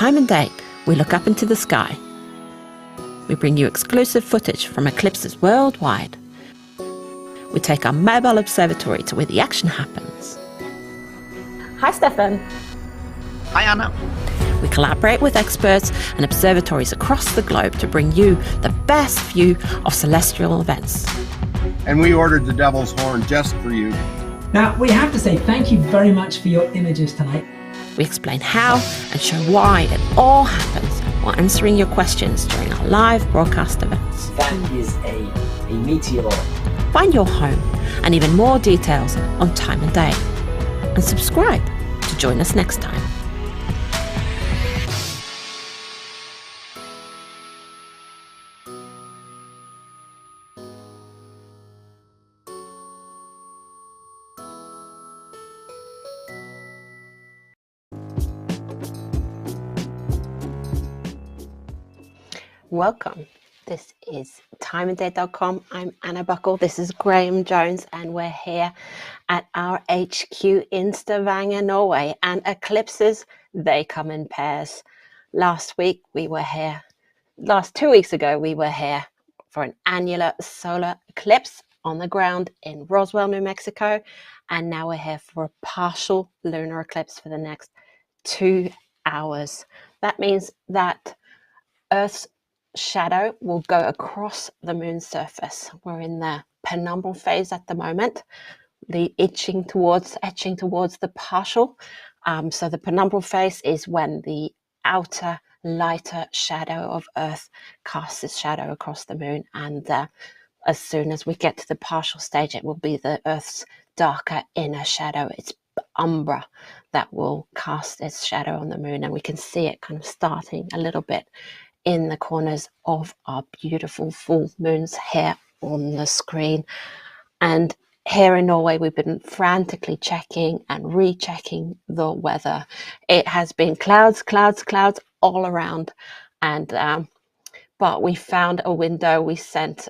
time and date, we look up into the sky. We bring you exclusive footage from eclipses worldwide. We take our mobile observatory to where the action happens. Hi, Steffen. Hi, Anna. We collaborate with experts and observatories across the globe to bring you the best view of celestial events. And we ordered the Devil's Horn just for you. Now, we have to say thank you very much for your images tonight. We explain how and show why it all happens while answering your questions during our live broadcast events. That is a meteor. Find your home and even more details on time and day. And subscribe to join us next time. Welcome. This is timeandday.com. I'm Anna Buckle. This is Graham Jones, and we're here at our HQ in Stavanger, Norway. And eclipses, they come in pairs. Last 2 weeks ago, we were here for an annular solar eclipse on the ground in Roswell, New Mexico. And now we're here for a partial lunar eclipse for the next 2 hours. That means that Earth's shadow will go across the moon's surface. We're in the penumbral phase at the moment, etching towards the partial. So the penumbral phase is when the outer lighter shadow of Earth casts its shadow across the moon, and as soon as we get to the partial stage, it will be the Earth's darker inner shadow, its umbra, that will cast its shadow on the moon, and we can see it kind of starting a little bit in the corners of our beautiful full moons here on the screen. And here in Norway, we've been frantically checking and rechecking the weather. It has been clouds all around, and but we found a window. We sent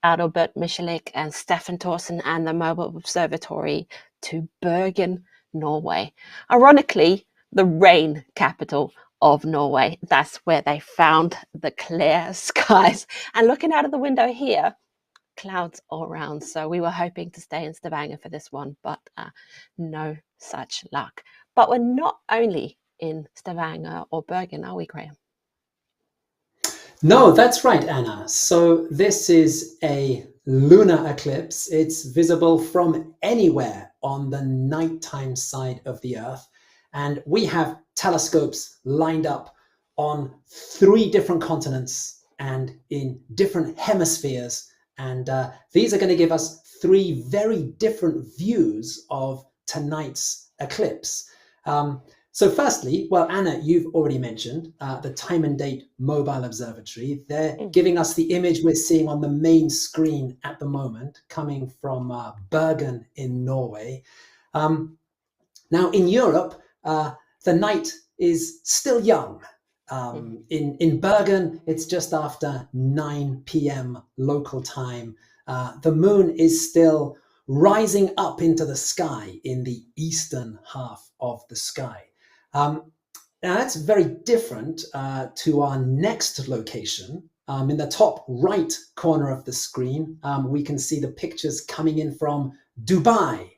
Adalbert Michelik and Steffen Thorsen and the Mobile Observatory to Bergen, Norway. Ironically, the rain capital of Norway. That's where they found the clear skies. And looking out of the window here, clouds all around. So we were hoping to stay in Stavanger for this one, but no such luck. But we're not only in Stavanger or Bergen, are we, Graham? No, that's right, Anna. So this is a lunar eclipse. It's visible from anywhere on the nighttime side of the Earth. And we have telescopes lined up on 3 different continents and in different hemispheres. And these are going to give us 3 very different views of tonight's eclipse. So firstly, well, Anna, you've already mentioned the Time and Date Mobile Observatory. They're giving us the image we're seeing on the main screen at the moment, coming from Bergen in Norway. Now, in Europe, the night is still young. In Bergen, it's just after 9 p.m. local time. The moon is still rising up into the sky in the eastern half of the sky. Now that's very different to our next location. In the top right corner of the screen, we can see the pictures coming in from Dubai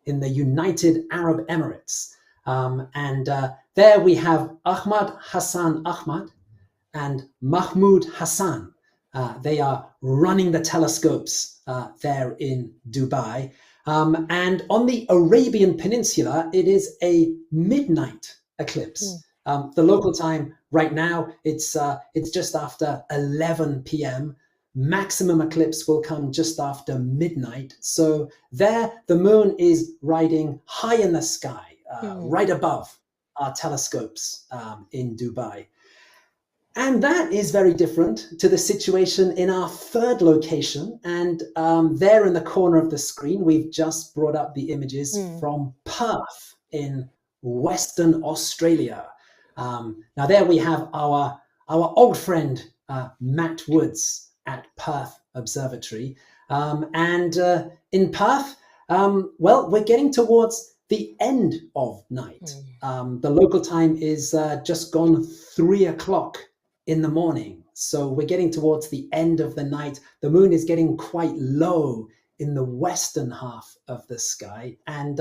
in the United Arab Emirates. And there we have Ahmad Hassan Ahmad and Mahmoud Hassan. They are running the telescopes there in Dubai. And on the Arabian Peninsula, it is a midnight eclipse. The local time right now, it's just after 11 p.m. Maximum eclipse will come just after midnight. So there, the moon is riding high in the sky, right above our telescopes in Dubai. And that is very different to the situation in our third location. And there in the corner of the screen, we've just brought up the images from Perth in Western Australia. Now there we have our old friend, Matt Woods at Perth Observatory. And in Perth, well, we're getting towards the end of night. The local time is just gone 3 o'clock in the morning. So we're getting towards the end of the night. The moon is getting quite low in the western half of the sky. And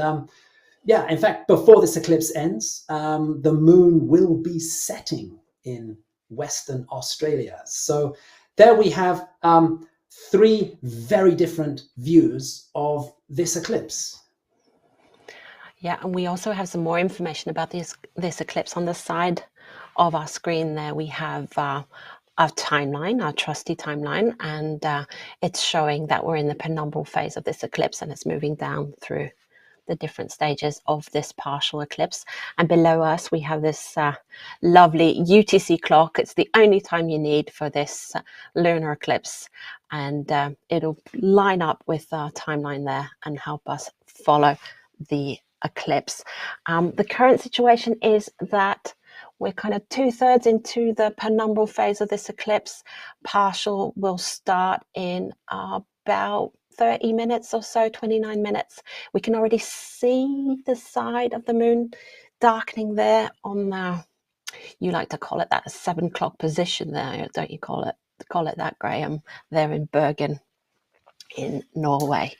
yeah, in fact, before this eclipse ends, the moon will be setting in Western Australia. So there we have 3 very different views of this eclipse. Yeah, and we also have some more information about this eclipse on the side of our screen. There we have our timeline, our trusty timeline, and it's showing that we're in the penumbral phase of this eclipse, and it's moving down through the different stages of this partial eclipse. And below us we have this lovely UTC clock. It's the only time you need for this lunar eclipse, and it'll line up with our timeline there and help us follow the eclipse. The current situation is that we're kind of 2/3 into the penumbral phase of this eclipse. Partial will start in about 30 minutes or so, 29 minutes. We can already see the side of the moon darkening there on the, you like to call it that, 7 o'clock position there, don't you call it that, Graham, there in Bergen in Norway.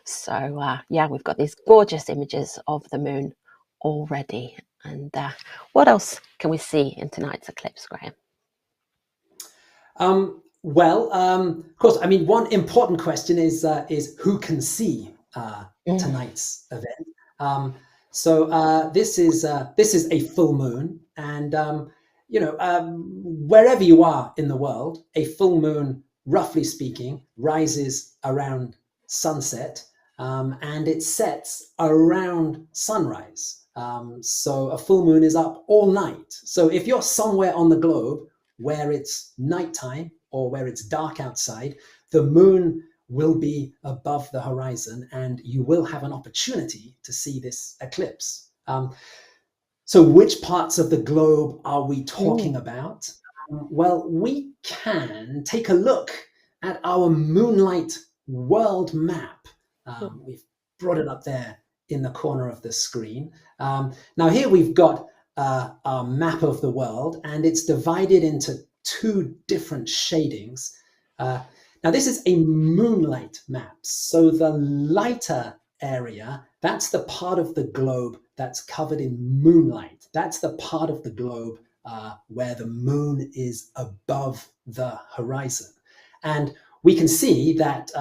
So yeah, we've got these gorgeous images of the moon already. And what else can we see in tonight's eclipse, Graham? Well, of course, I mean, one important question is who can see tonight's event. This is a full moon, and wherever you are in the world, a full moon, roughly speaking, rises around sunset, and it sets around sunrise. So a full moon is up all night. So if you're somewhere on the globe where it's nighttime or where it's dark outside, the moon will be above the horizon and you will have an opportunity to see this eclipse. So which parts of the globe are we talking about? Well, we can take a look at our moonlight world map. We've brought it up there in the corner of the screen. Now here we've got our map of the world, and it's divided into two different shadings. Now this is a moonlight map. So the lighter area, that's the part of the globe that's covered in moonlight. That's the part of the globe where the moon is above the horizon. And we can see that,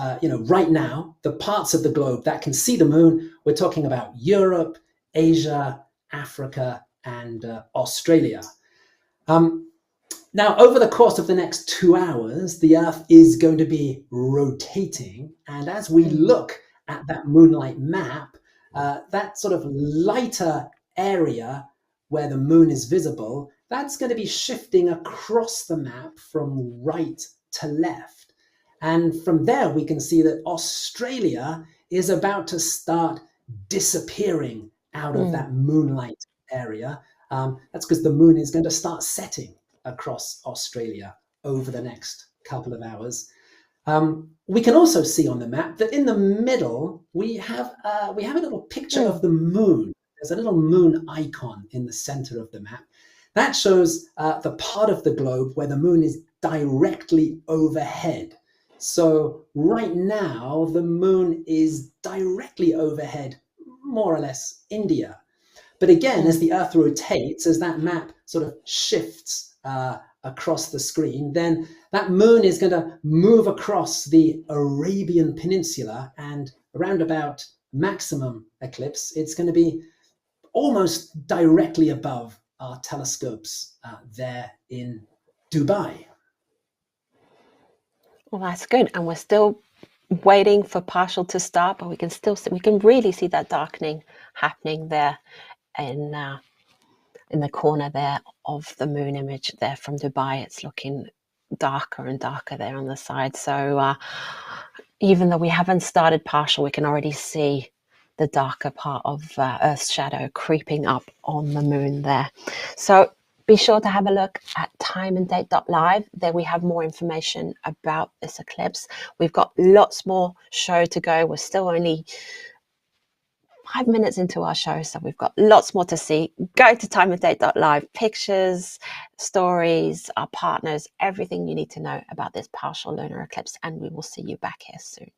right now, the parts of the globe that can see the moon, we're talking about Europe, Asia, Africa, and Australia. Now, over the course of the next 2 hours, the Earth is going to be rotating. And as we look at that moonlight map, that sort of lighter area where the moon is visible, that's going to be shifting across the map from right to left. And from there, we can see that Australia is about to start disappearing out of that moonlight area. That's because the moon is going to start setting across Australia over the next couple of hours. We can also see on the map that in the middle, we have a little picture of the moon. There's a little moon icon in the center of the map. That shows the part of the globe where the moon is directly overhead. So right now, the moon is directly overhead, more or less India. But again, as the Earth rotates, as that map sort of shifts across the screen, then that moon is going to move across the Arabian Peninsula, and around about maximum eclipse, it's going to be almost directly above our telescopes there in Dubai. Well, that's good. And we're still waiting for partial to start, but we can still see, we can really see that darkening happening there in the corner there of the moon image there from Dubai. It's looking darker and darker there on the side. So even though we haven't started partial, we can already see the darker part of Earth's shadow creeping up on the moon there. So be sure to have a look at timeanddate.live. There we have more information about this eclipse. We've got lots more show to go. We're still only 5 minutes into our show, so we've got lots more to see. Go to timeanddate.live. Pictures, stories, our partners, everything you need to know about this partial lunar eclipse, and we will see you back here soon.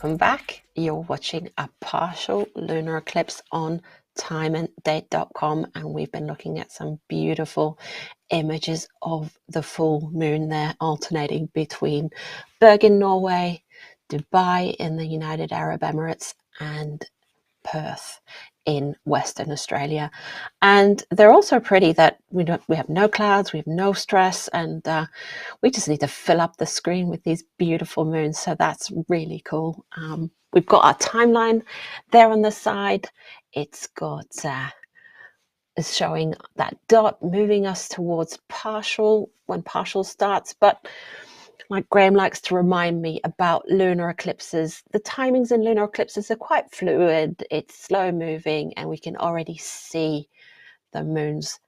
Welcome back. You're watching a partial lunar eclipse on timeanddate.com, and we've been looking at some beautiful images of the full moon there, alternating between Bergen, Norway, Dubai in the United Arab Emirates, and Perth in Western Australia. And they're also pretty that we have no clouds, we have no stress, and we just need to fill up the screen with these beautiful moons. So that's really cool. We've got our timeline there on the side. It's got is showing that dot moving us towards partial when partial starts. But like Graham likes to remind me about lunar eclipses, the timings in lunar eclipses are quite fluid. It's slow moving, and we can already see the moon's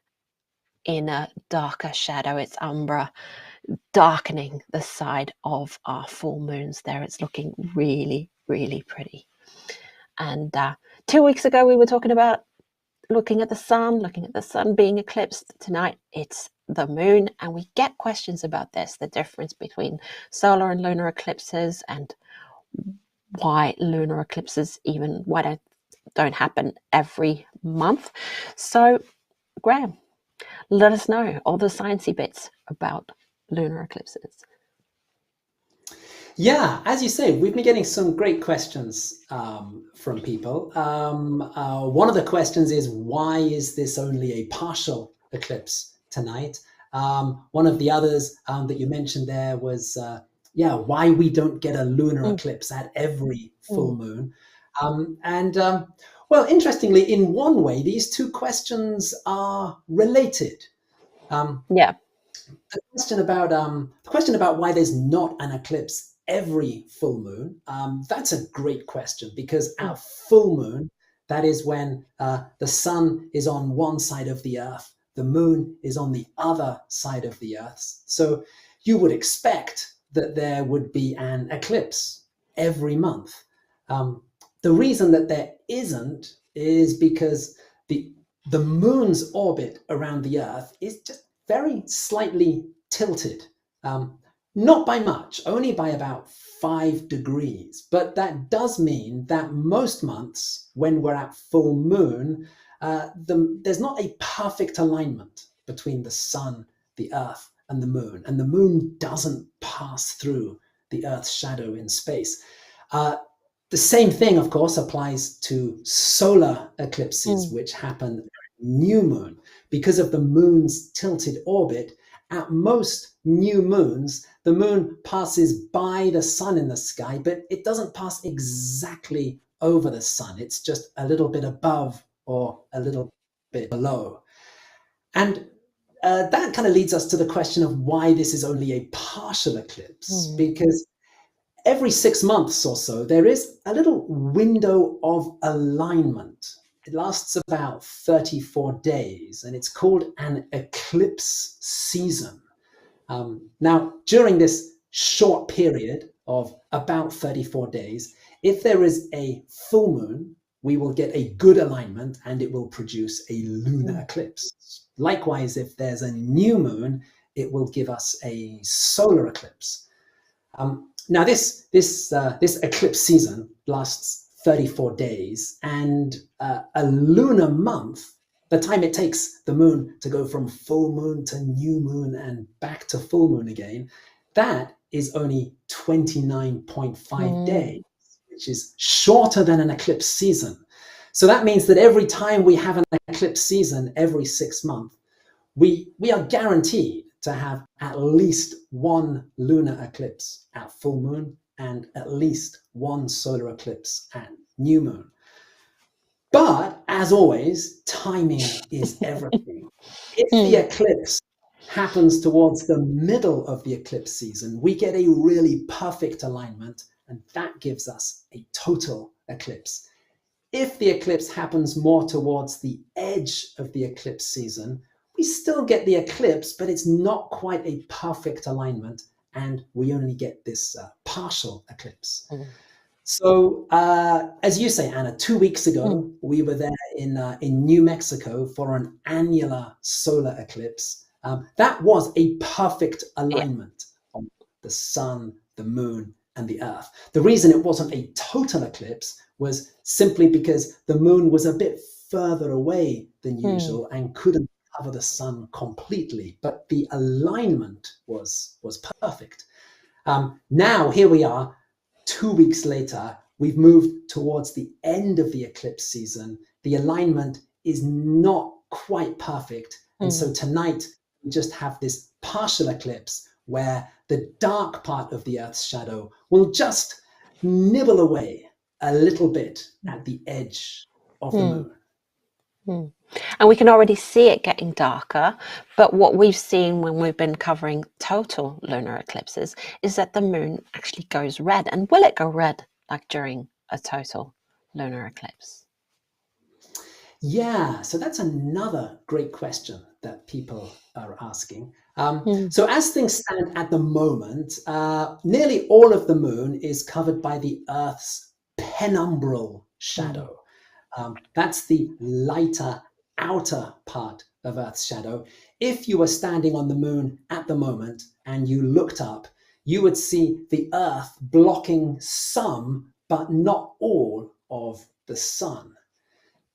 inner darker shadow, its umbra, darkening the side of our full moons there. It's looking really, really pretty. And 2 weeks ago, we were talking about looking at the sun being eclipsed. Tonight, it's the moon, and we get questions about this, the difference between solar and lunar eclipses, and why lunar eclipses why don't happen every month. So, Graham, let us know all the sciencey bits about lunar eclipses. Yeah, as you say, we've been getting some great questions from people. One of the questions is, why is this only a partial eclipse tonight? One of the others that you mentioned there was, why we don't get a lunar eclipse at every full moon. Well, interestingly, in one way, these two questions are related. Yeah. The question about why there's not an eclipse every full moon, that's a great question, because at full moon, that is when the sun is on one side of the earth, the moon is on the other side of the earth. So you would expect that there would be an eclipse every month. The reason that there isn't is because the moon's orbit around the earth is just very slightly tilted. Not by much, only by about 5 degrees. But that does mean that most months, when we're at full moon, there's not a perfect alignment between the sun, the earth, and the moon doesn't pass through the Earth's shadow in space. The same thing, of course, applies to solar eclipses, which happen at new moon. Because of the moon's tilted orbit, at most new moons, the moon passes by the sun in the sky, but it doesn't pass exactly over the sun. It's just a little bit above or a little bit below. And that kind of leads us to the question of why this is only a partial eclipse, because every 6 months or so, there is a little window of alignment. It lasts about 34 days, and it's called an eclipse season. Now, during this short period of about 34 days, if there is a full moon, we will get a good alignment and it will produce a lunar eclipse. Likewise, if there's a new moon, it will give us a solar eclipse. Now, this eclipse season lasts 34 days, and a lunar month, the time it takes the moon to go from full moon to new moon and back to full moon again, that is only 29.5 days, which is shorter than an eclipse season. So that means that every time we have an eclipse season, every 6 months, we are guaranteed to have at least one lunar eclipse at full moon and at least one solar eclipse at new moon. But as always, timing is everything. If the eclipse happens towards the middle of the eclipse season, we get a really perfect alignment, and that gives us a total eclipse. If the eclipse happens more towards the edge of the eclipse season, we still get the eclipse, but it's not quite a perfect alignment, and we only get this partial eclipse. So, as you say, Anna, 2 weeks ago, we were there in New Mexico for an annular solar eclipse. That was a perfect alignment of the sun, the moon, and the Earth. The reason it wasn't a total eclipse was simply because the moon was a bit further away than usual and couldn't cover the sun completely, but the alignment was perfect. Now here we are, 2 weeks later. We've moved towards the end of the eclipse season. The alignment is not quite perfect, and so tonight we just have this partial eclipse where the dark part of the Earth's shadow will just nibble away a little bit at the edge of the moon. And we can already see it getting darker, but what we've seen when we've been covering total lunar eclipses is that the moon actually goes red. And will it go red like during a total lunar eclipse? Yeah, so that's another great question that people are asking. So as things stand at the moment, nearly all of the moon is covered by the Earth's penumbral shadow. That's the lighter outer part of Earth's shadow. If you were standing on the moon at the moment and you looked up, you would see the Earth blocking some, but not all of the sun.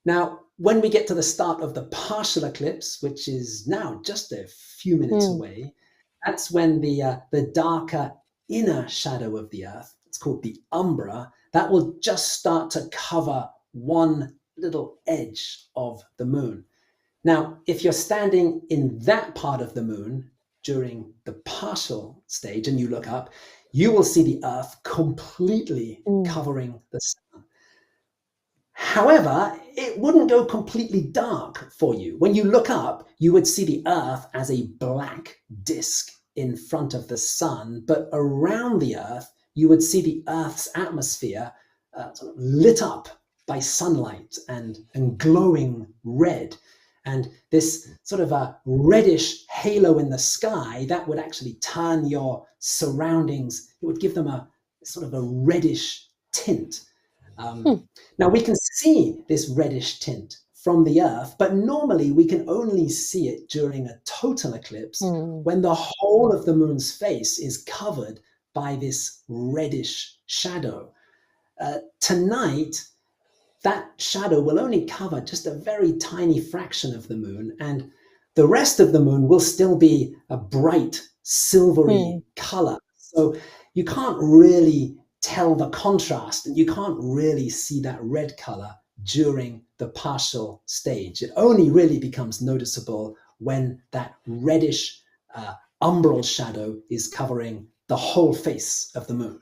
Now, when we get to the start of the partial eclipse, which is now just a few minutes away, that's when the darker inner shadow of the Earth, it's called the umbra, that will just start to cover one little edge of the moon. Now, if you're standing in that part of the moon during the partial stage and you look up, you will see the Earth completely covering the sun. However, it wouldn't go completely dark for you. When you look up, you would see the Earth as a black disk in front of the sun, but around the Earth, you would see the Earth's atmosphere sort of lit up by sunlight and glowing red. And this sort of a reddish halo in the sky, that would actually turn your surroundings, it would give them a sort of a reddish tint. Now we can see this reddish tint from the Earth, but normally we can only see it during a total eclipse when the whole of the moon's face is covered by this reddish shadow. Tonight, that shadow will only cover just a very tiny fraction of the moon, and the rest of the moon will still be a bright silvery color. So you can't really tell the contrast, and you can't really see that red color during the partial stage. It only really becomes noticeable when that reddish umbral shadow is covering the whole face of the moon.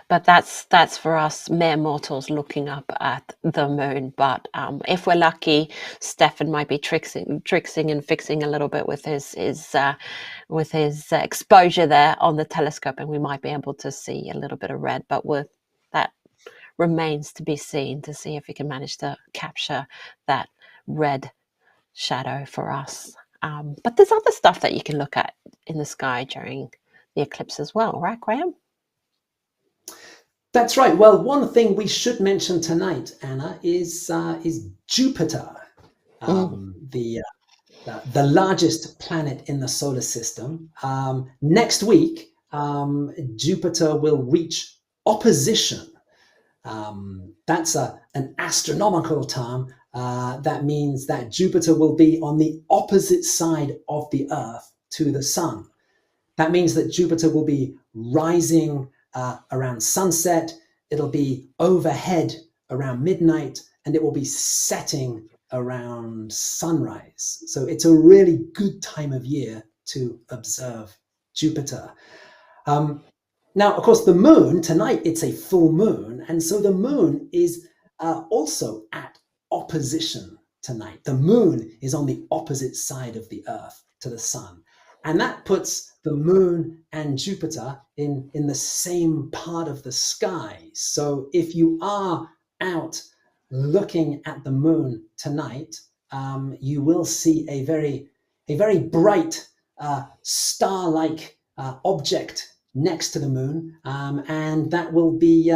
But that's for us mere mortals looking up at the moon. But if we're lucky, Steffen might be tricksing and fixing a little bit with his exposure there on the telescope, and we might be able to see a little bit of red. But that remains to be seen, to see if he can manage to capture that red shadow for us. But there's other stuff that you can look at in the sky during the eclipse as well, right, Graham? That's right. Well, one thing we should mention tonight, Anna, is Jupiter, the largest planet in the solar system. Next week, Jupiter will reach opposition. That's an astronomical term. That means that Jupiter will be on the opposite side of the Earth to the Sun. That means that Jupiter will be rising around sunset, it'll be overhead around midnight, and it will be setting around sunrise. So it's a really good time of year to observe Jupiter. Now, of course, the moon, tonight it's a full moon, and so the moon is also at opposition tonight. The moon is on the opposite side of the Earth to the sun. And that puts the moon and Jupiter in the same part of the sky. So if you are out looking at the moon tonight, you will see a very bright star-like object next to the moon, and that will be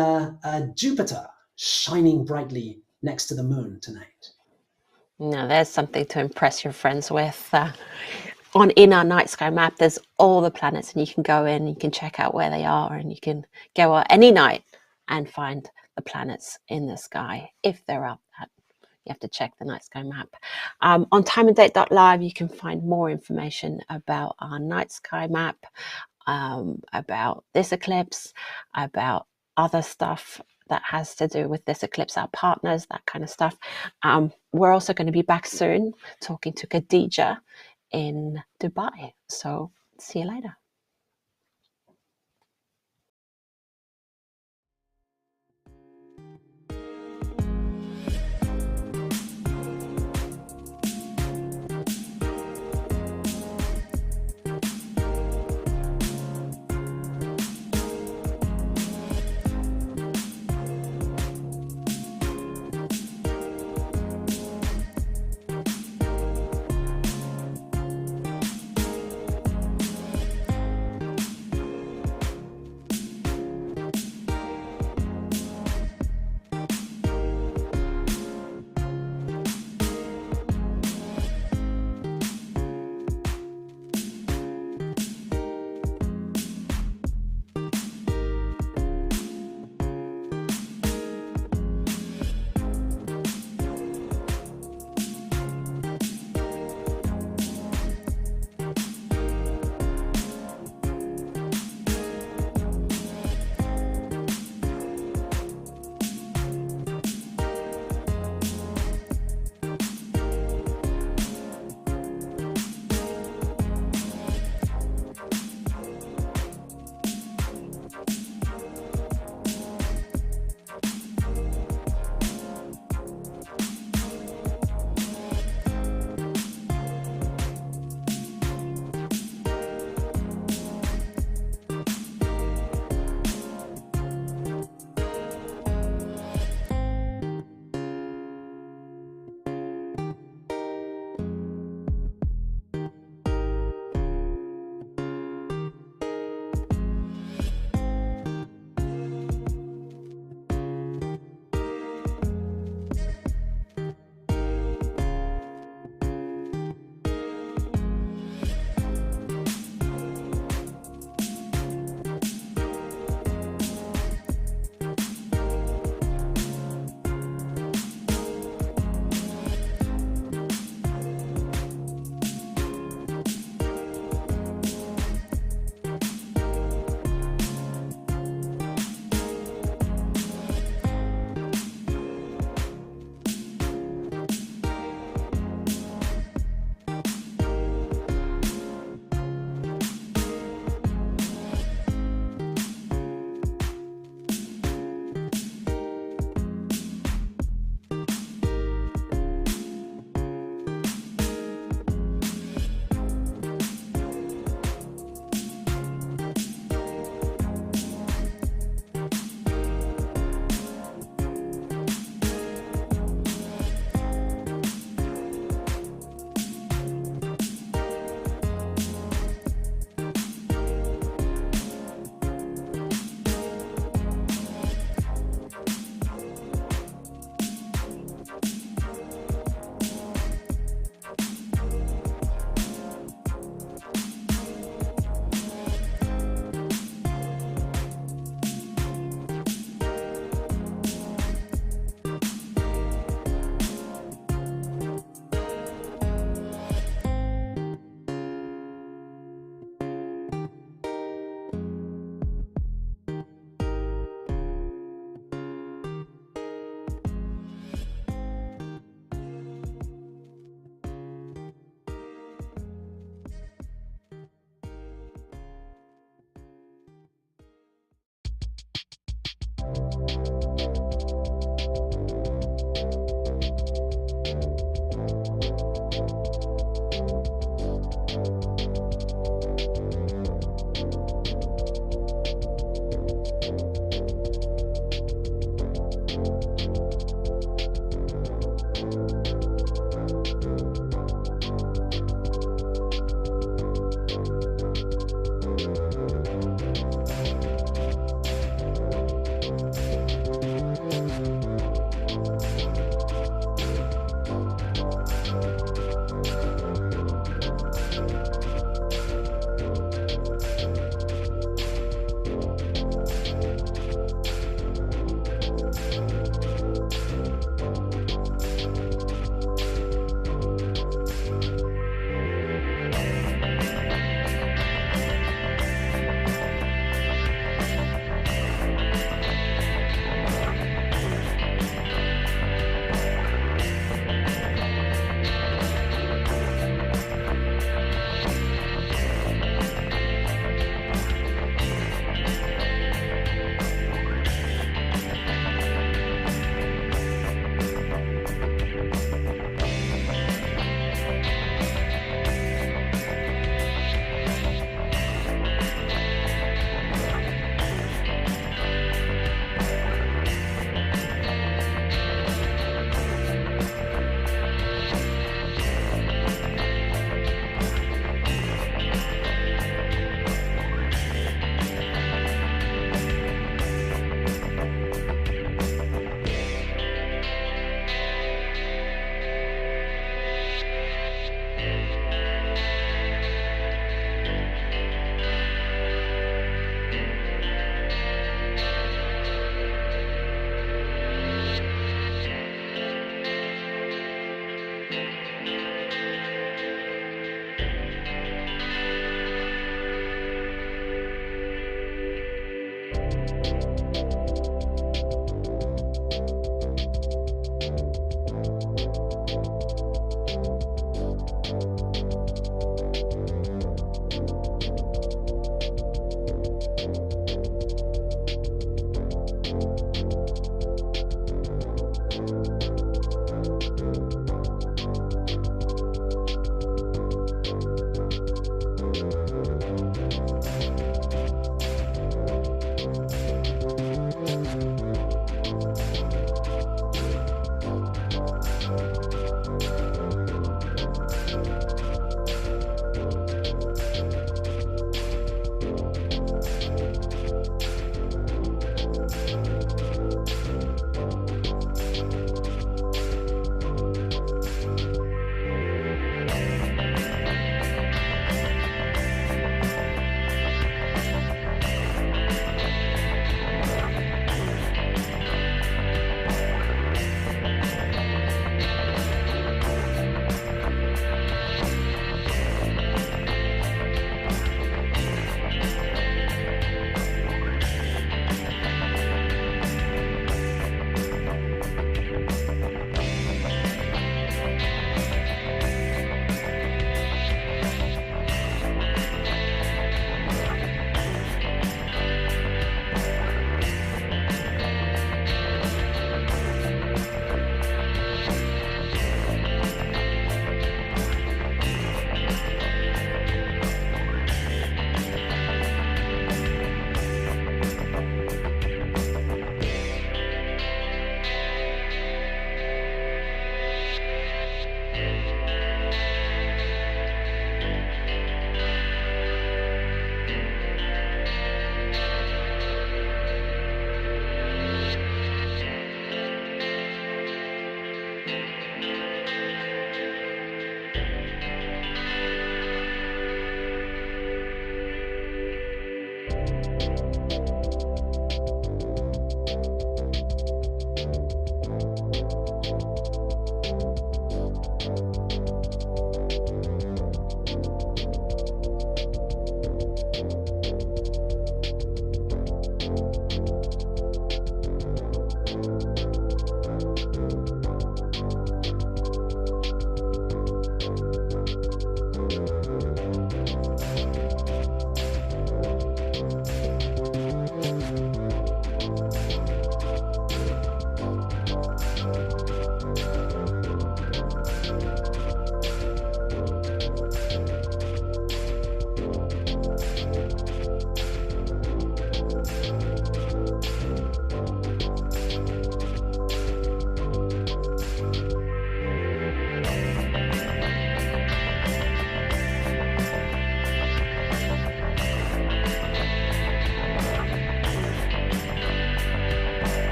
Jupiter shining brightly next to the moon tonight. Now there's something to impress your friends with. in our night sky map, there's all the planets, and you can go in, you can check out where they are, and you can go out any night and find the planets in the sky if they're up. You have to check the night sky map. On timeanddate.live, you can find more information about our night sky map, about this eclipse, about other stuff that has to do with this eclipse, our partners, that kind of stuff. We're also going to be back soon talking to Khadijah in Dubai. So see you later.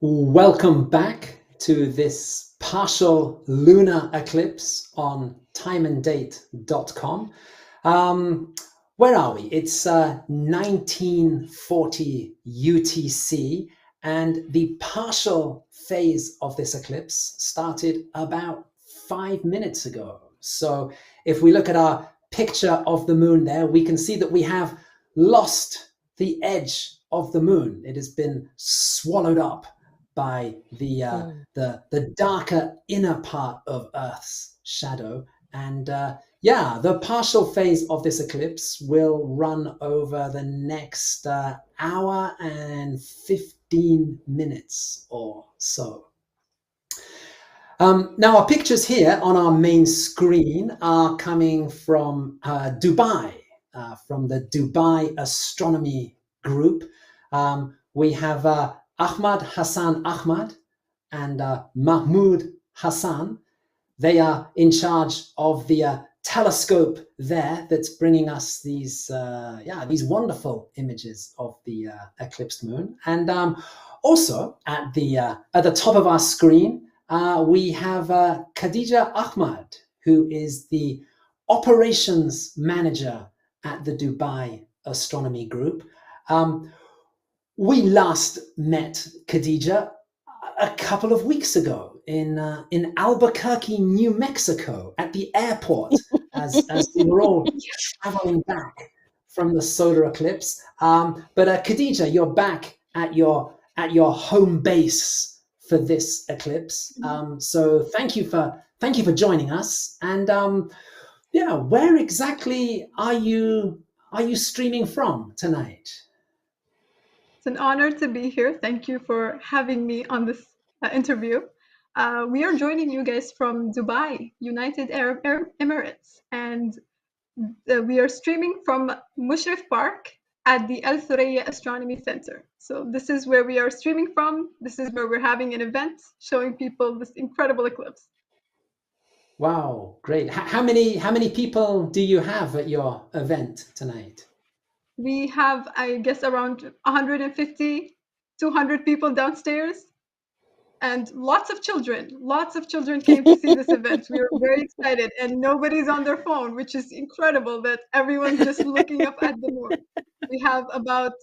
Welcome back to this partial lunar eclipse on timeanddate.com. Where are we? It's 1940 UTC, and the partial phase of this eclipse started about 5 minutes ago. So if we look at our picture of the moon there, we can see that we have lost the edge of the moon. It has been swallowed up by the darker inner part of Earth's shadow. And the partial phase of this eclipse will run over the next hour and 15 minutes or so. Now, our pictures here on our main screen are coming from Dubai, from the Dubai Astronomy Group. We have Ahmad Hassan Ahmad and Mahmoud Hassan. They are in charge of the telescope there that's bringing us these wonderful images of the eclipsed moon. And also at the top of our screen, we have Khadijah Ahmad, who is the operations manager at the Dubai Astronomy Group. We last met Khadijah a couple of weeks ago in Albuquerque, New Mexico, at the airport, as we were all traveling back from the solar eclipse. But Khadijah, you're back at your home base for this eclipse. So thank you for joining us. And where exactly are you streaming from tonight? It's an honor to be here. Thank you for having me on this interview. We are joining you guys from Dubai, United Arab Emirates, and we are streaming from Mushrif Park at the Al Thuraya Astronomy Center. So this is where we are streaming from. This is where we're having an event showing people this incredible eclipse. Wow, great. How many people do you have at your event tonight? We have, I guess, around 150, 200 people downstairs, and lots of children. Lots of children came to see this event. We were very excited, and nobody's on their phone, which is incredible that everyone's just looking up at the moon. We have about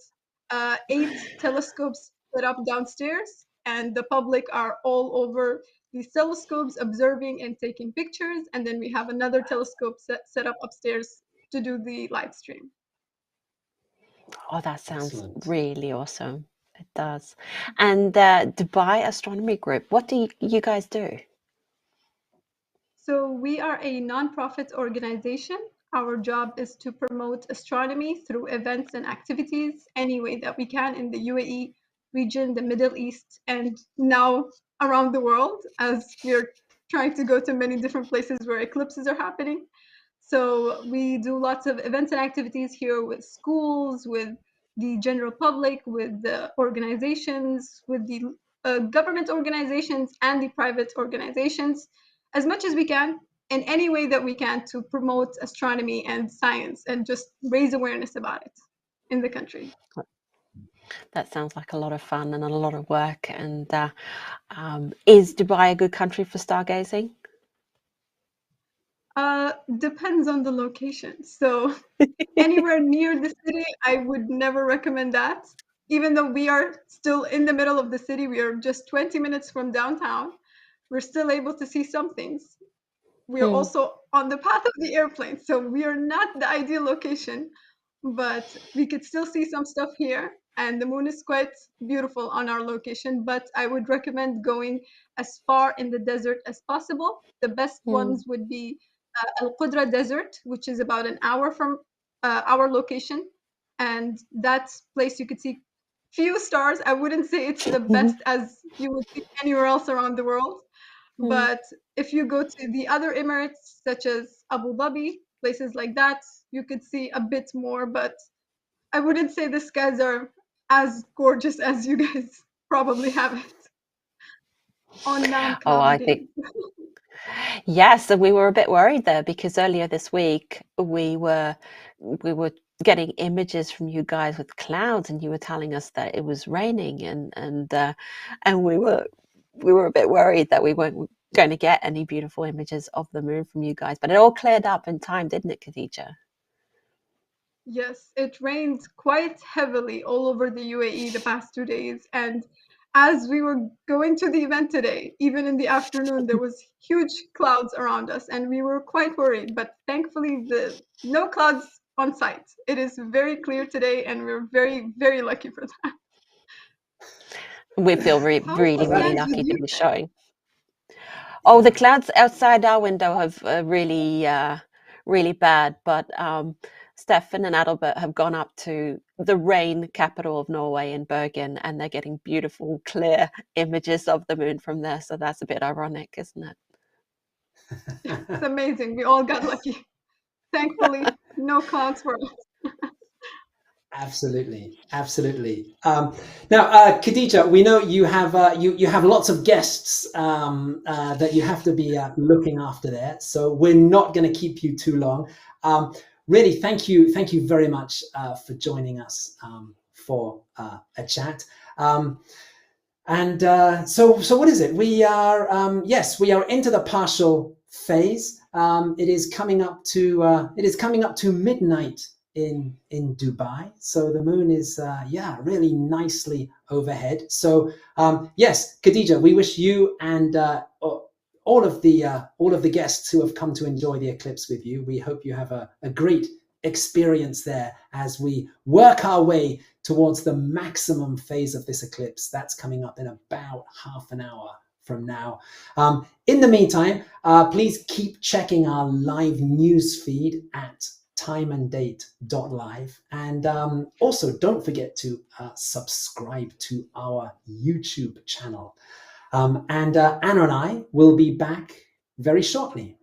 8 telescopes set up downstairs, and the public are all over these telescopes observing and taking pictures. And then we have another telescope set up upstairs to do the live stream. Oh, that sounds Excellent. really awesome. It does. And Dubai Astronomy Group, what do you guys do? So we are a nonprofit organization. Our job is to promote astronomy through events and activities any way that we can in the UAE region, the Middle East, and now around the world, as we're trying to go to many different places where eclipses are happening. So we do lots of events and activities here with schools, with the general public, with the organizations, with the government organizations and the private organizations, as much as we can, in any way that we can, to promote astronomy and science and just raise awareness about it in the country. That sounds like a lot of fun and a lot of work. And is Dubai a good country for stargazing? Depends on the location. So anywhere near the city, I would never recommend that. Even though we are still in the middle of the city, we are just 20 minutes from downtown. We're still able to see some things. We are also on the path of the airplane, so we are not the ideal location, but we could still see some stuff here. And the moon is quite beautiful on our location, but I would recommend going as far in the desert as possible. The best ones would be Al Qudra Desert, which is about an hour from our location. And that place you could see few stars. I wouldn't say it's the best as you would see anywhere else around the world. But if you go to the other Emirates, such as Abu Dhabi, places like that, you could see a bit more. But I wouldn't say the skies are as gorgeous as you guys probably have it on Mount Oh, I Clouding. think, yes, and we were a bit worried there because earlier this week we were getting images from you guys with clouds, and you were telling us that it was raining, and we were a bit worried that we weren't going to get any beautiful images of the moon from you guys. But it all cleared up in time, didn't it, Khadijah? Yes, it rained quite heavily all over the UAE the past 2 days. And as we were going to the event today, even in the afternoon, there was huge clouds around us, and we were quite worried. But thankfully, no clouds on site. It is very clear today, and we're very, very lucky for that. We feel really, How's really, the really skies with lucky to you? be showing. Oh, the clouds outside our window have really, really bad. But Steffen and Adalbert have gone up to the rain capital of Norway in Bergen, and they're getting beautiful, clear images of the moon from there. So that's a bit ironic, isn't it? It's amazing. We all got lucky. Thankfully, no clouds for us. Absolutely, absolutely. Now, Khadijah, we know you have you have lots of guests that you have to be looking after there, so we're not going to keep you too long. Really, thank you very much for joining us for a chat. So what is it? We are yes, we are into the partial phase. It is coming up to midnight in Dubai, so the moon is really nicely overhead. So yes, Khadijah, we wish you and all of the guests who have come to enjoy the eclipse with you, we hope you have a great experience there as we work our way towards the maximum phase of this eclipse. That's coming up in about half an hour from now. In the meantime, please keep checking our live news feed at timeanddate.live, and also don't forget to subscribe to our YouTube channel. And Anna and I will be back very shortly.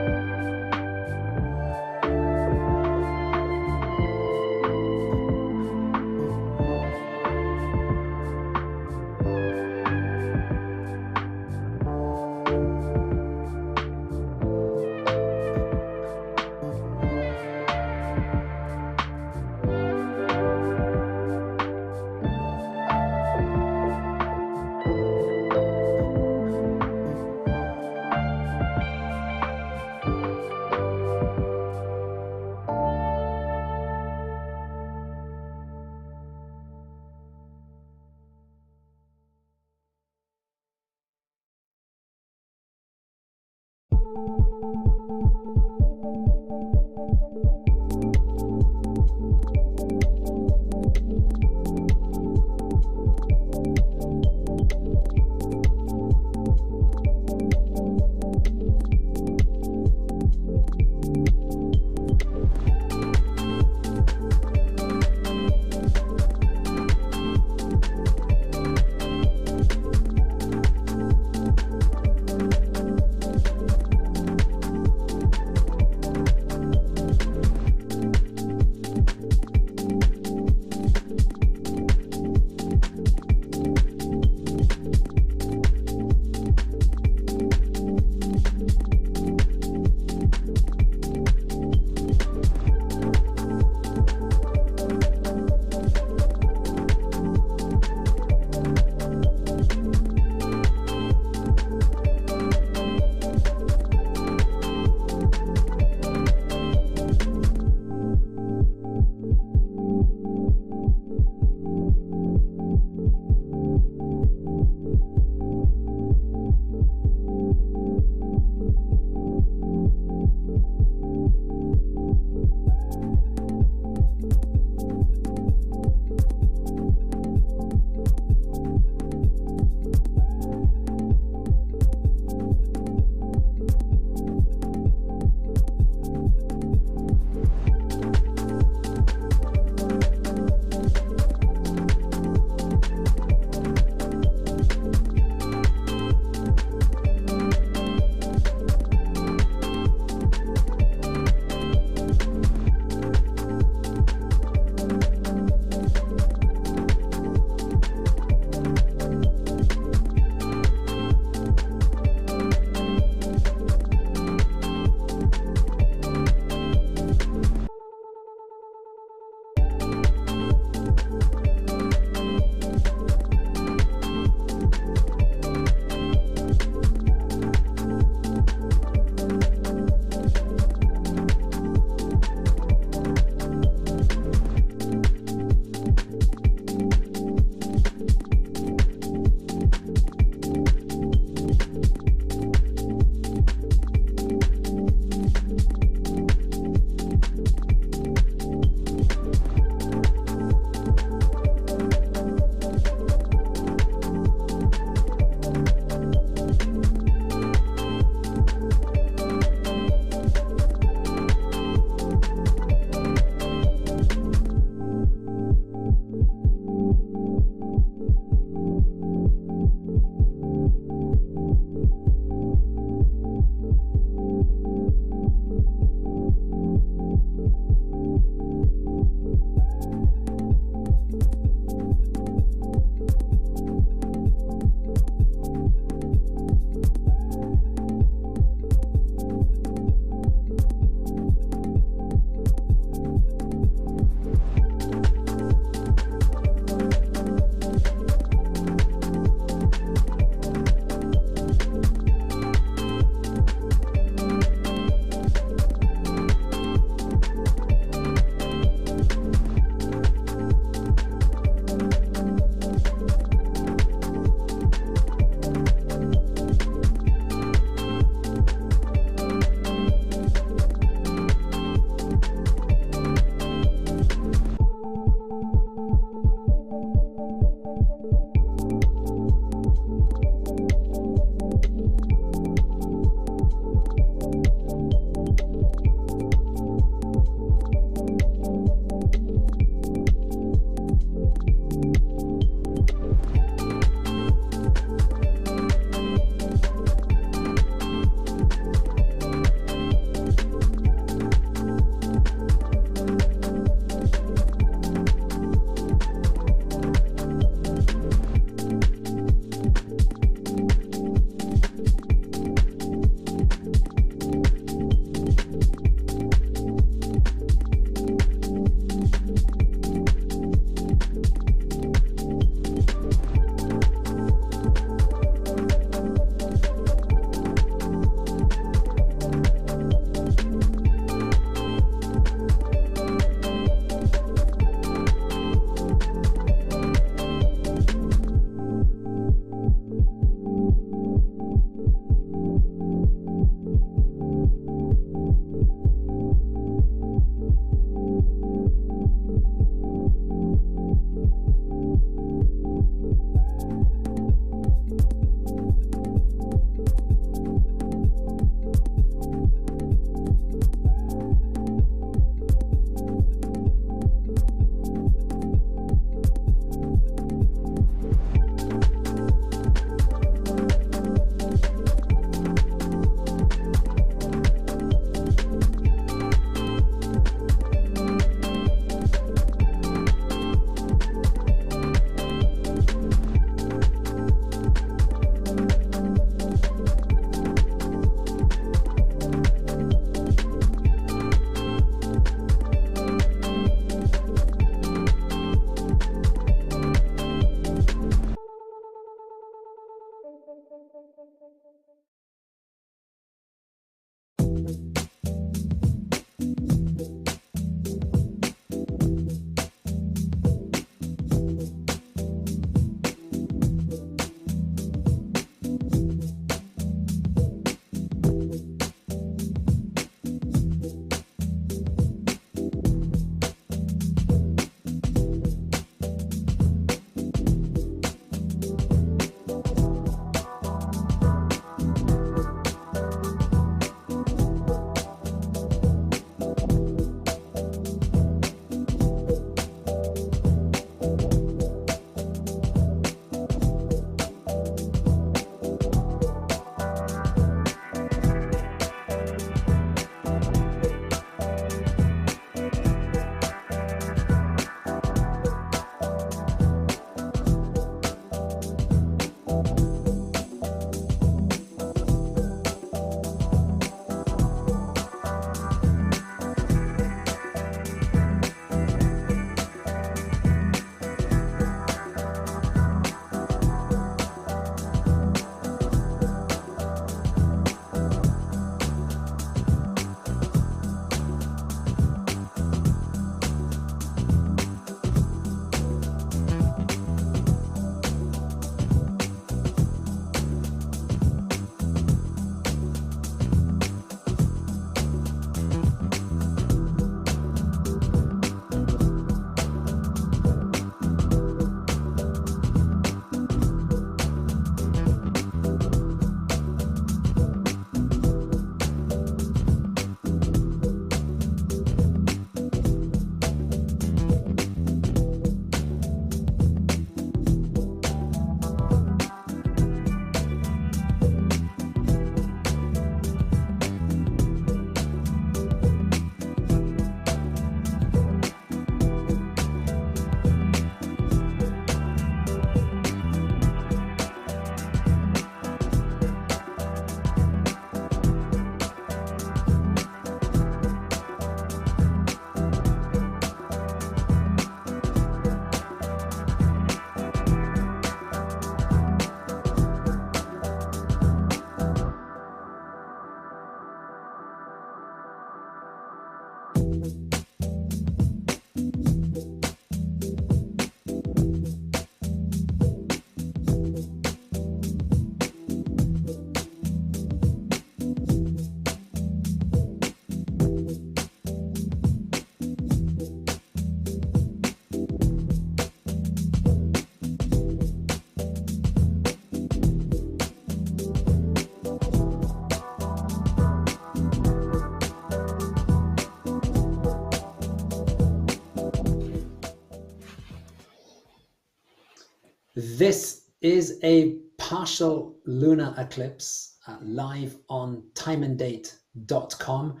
This is a partial lunar eclipse live on timeanddate.com.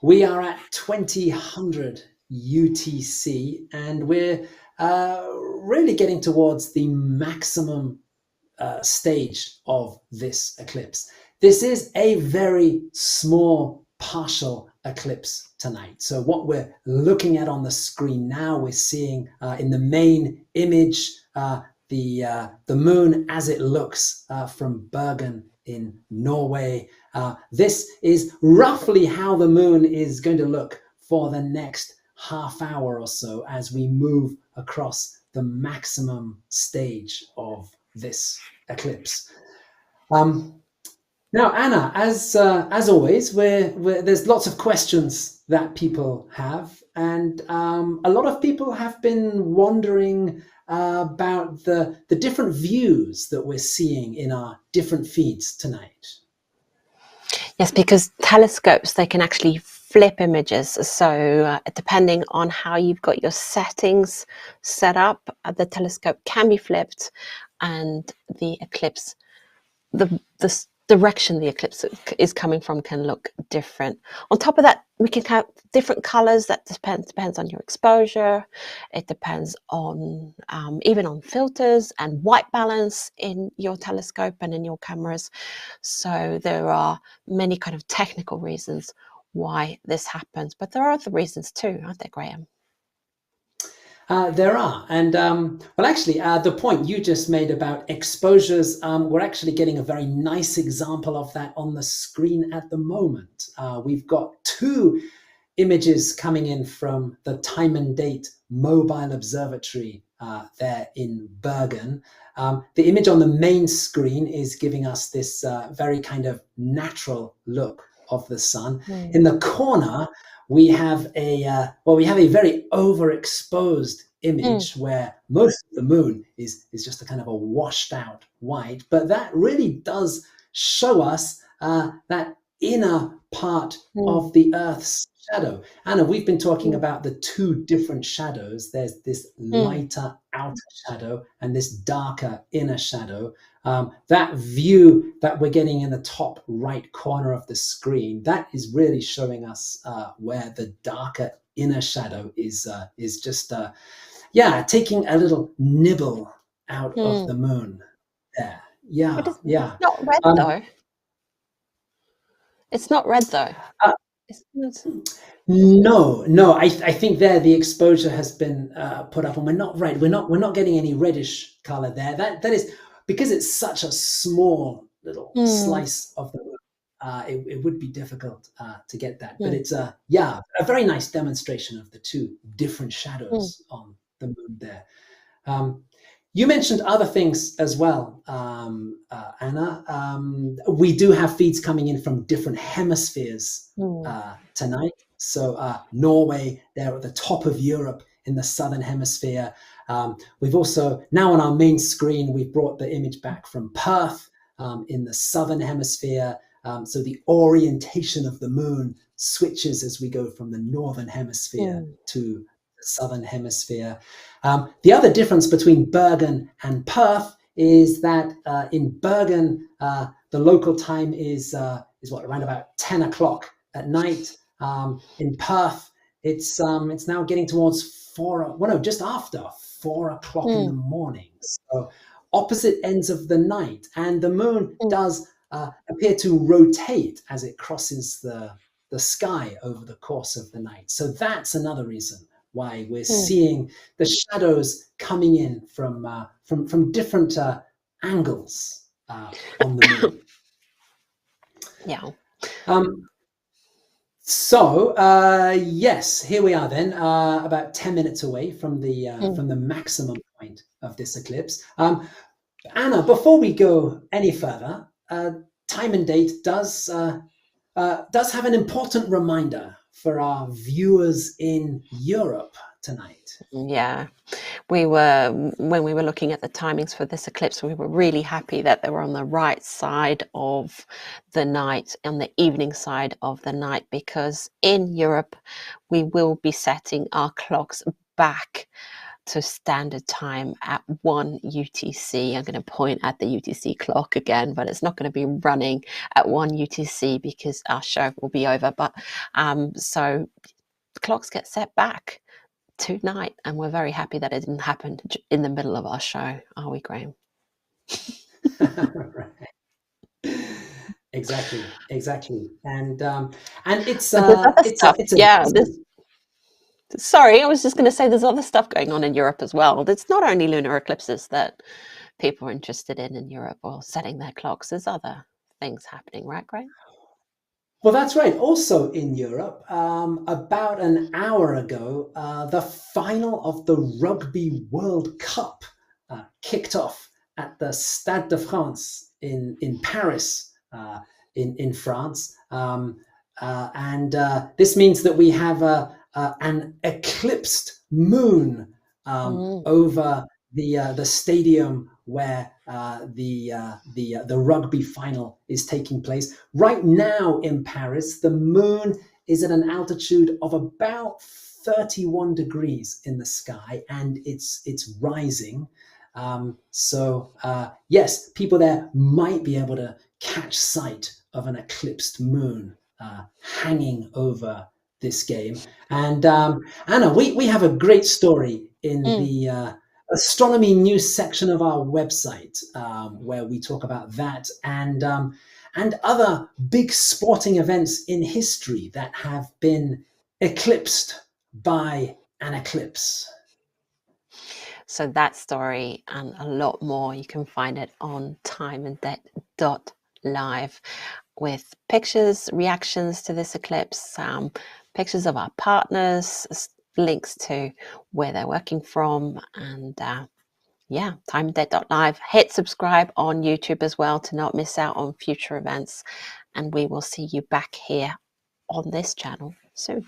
We are at 2000 UTC, and we're really getting towards the maximum stage of this eclipse. This is a very small partial eclipse tonight. So what we're looking at on the screen now, we're seeing in the main image the moon as it looks from Bergen in Norway. This is roughly how the moon is going to look for the next half hour or so as we move across the maximum stage of this eclipse. Now, Anna, as always, there's lots of questions that people have, and a lot of people have been wondering about the different views that we're seeing in our different feeds tonight. Yes, because telescopes, they can actually flip images. So depending on how you've got your settings set up, the telescope can be flipped, and the eclipse, the direction the eclipse is coming from can look different. On top of that, we can have different colors. That depends on your exposure. It depends on even on filters and white balance in your telescope and in your cameras. So there are many kind of technical reasons why this happens, but there are other reasons too, aren't there, Graham? There are, and well, actually, the point you just made about exposures, we're actually getting a very nice example of that on the screen at the moment. We've got two images coming in from the Time and Date Mobile Observatory there in Bergen. The image on the main screen is giving us this very kind of natural look of the sun. In the corner, we have a very overexposed image where most of the moon is just a kind of a washed out white, but that really does show us that inner part of the Earth's shadow. Anna, we've been talking about the two different shadows. There's this lighter outer shadow and this darker inner shadow. That view that we're getting in the top right corner of the screen, that is really showing us where the darker inner shadow is just taking a little nibble out of the moon there. It's not red though. It's not red though. No. I think there the exposure has been put up, and we're not getting any reddish color there. That is because it's such a small little slice of the moon. It would be difficult to get that, but it's a very nice demonstration of the two different shadows on the moon there. You mentioned other things as well, Anna. We do have feeds coming in from different hemispheres tonight. So Norway, they're at the top of Europe in the southern hemisphere. We've also, now on our main screen, we've brought the image back from Perth in the southern hemisphere. So the orientation of the moon switches as we go from the northern hemisphere to the southern hemisphere. The other difference between Bergen and Perth is that in Bergen, the local time is around about 10 o'clock at night. In Perth, it's now getting towards just after 4 o'clock in the morning. So opposite ends of the night, and the moon does appear to rotate as it crosses the sky over the course of the night. So that's another reason why we're seeing the shadows coming in from different angles on the moon. So yes, here we are then, about 10 minutes away from the maximum point of this eclipse. Anna, before we go any further, Time and Date does have an important reminder for our viewers in Europe tonight. Yeah, when we were looking at the timings for this eclipse, we were really happy that they were on the right side of the night, on the evening side of the night, because in Europe, we will be setting our clocks back to standard time at 1 UTC. I'm going to point at the UTC clock again, but it's not going to be running at 1 UTC because our show will be over. But so the clocks get set back tonight, and we're very happy that it didn't happen in the middle of our show, are we, Graham? Right. Exactly, and it's But there's other stuff. Sorry, I was just going to say there's other stuff going on in Europe as well. It's not only lunar eclipses that people are interested in Europe or setting their clocks. There's other things happening, right, Graham? Well, that's right. Also in Europe, about an hour ago, the final of the Rugby World Cup kicked off at the Stade de France in Paris, in France. And this means that we have an eclipsed moon over the stadium where the rugby final is taking place. Right now in Paris, the moon is at an altitude of about 31 degrees in the sky, and it's rising. So yes, people there might be able to catch sight of an eclipsed moon hanging over this game. And Anna, we have a great story in the astronomy news section of our website, where we talk about that and other big sporting events in history that have been eclipsed by an eclipse. So that story and a lot more, you can find it on timeanddate.live with pictures, reactions to this eclipse, pictures of our partners, links to where they're working from, and timeanddate.live. Hit subscribe on YouTube as well to not miss out on future events, and we will see you back here on this channel soon.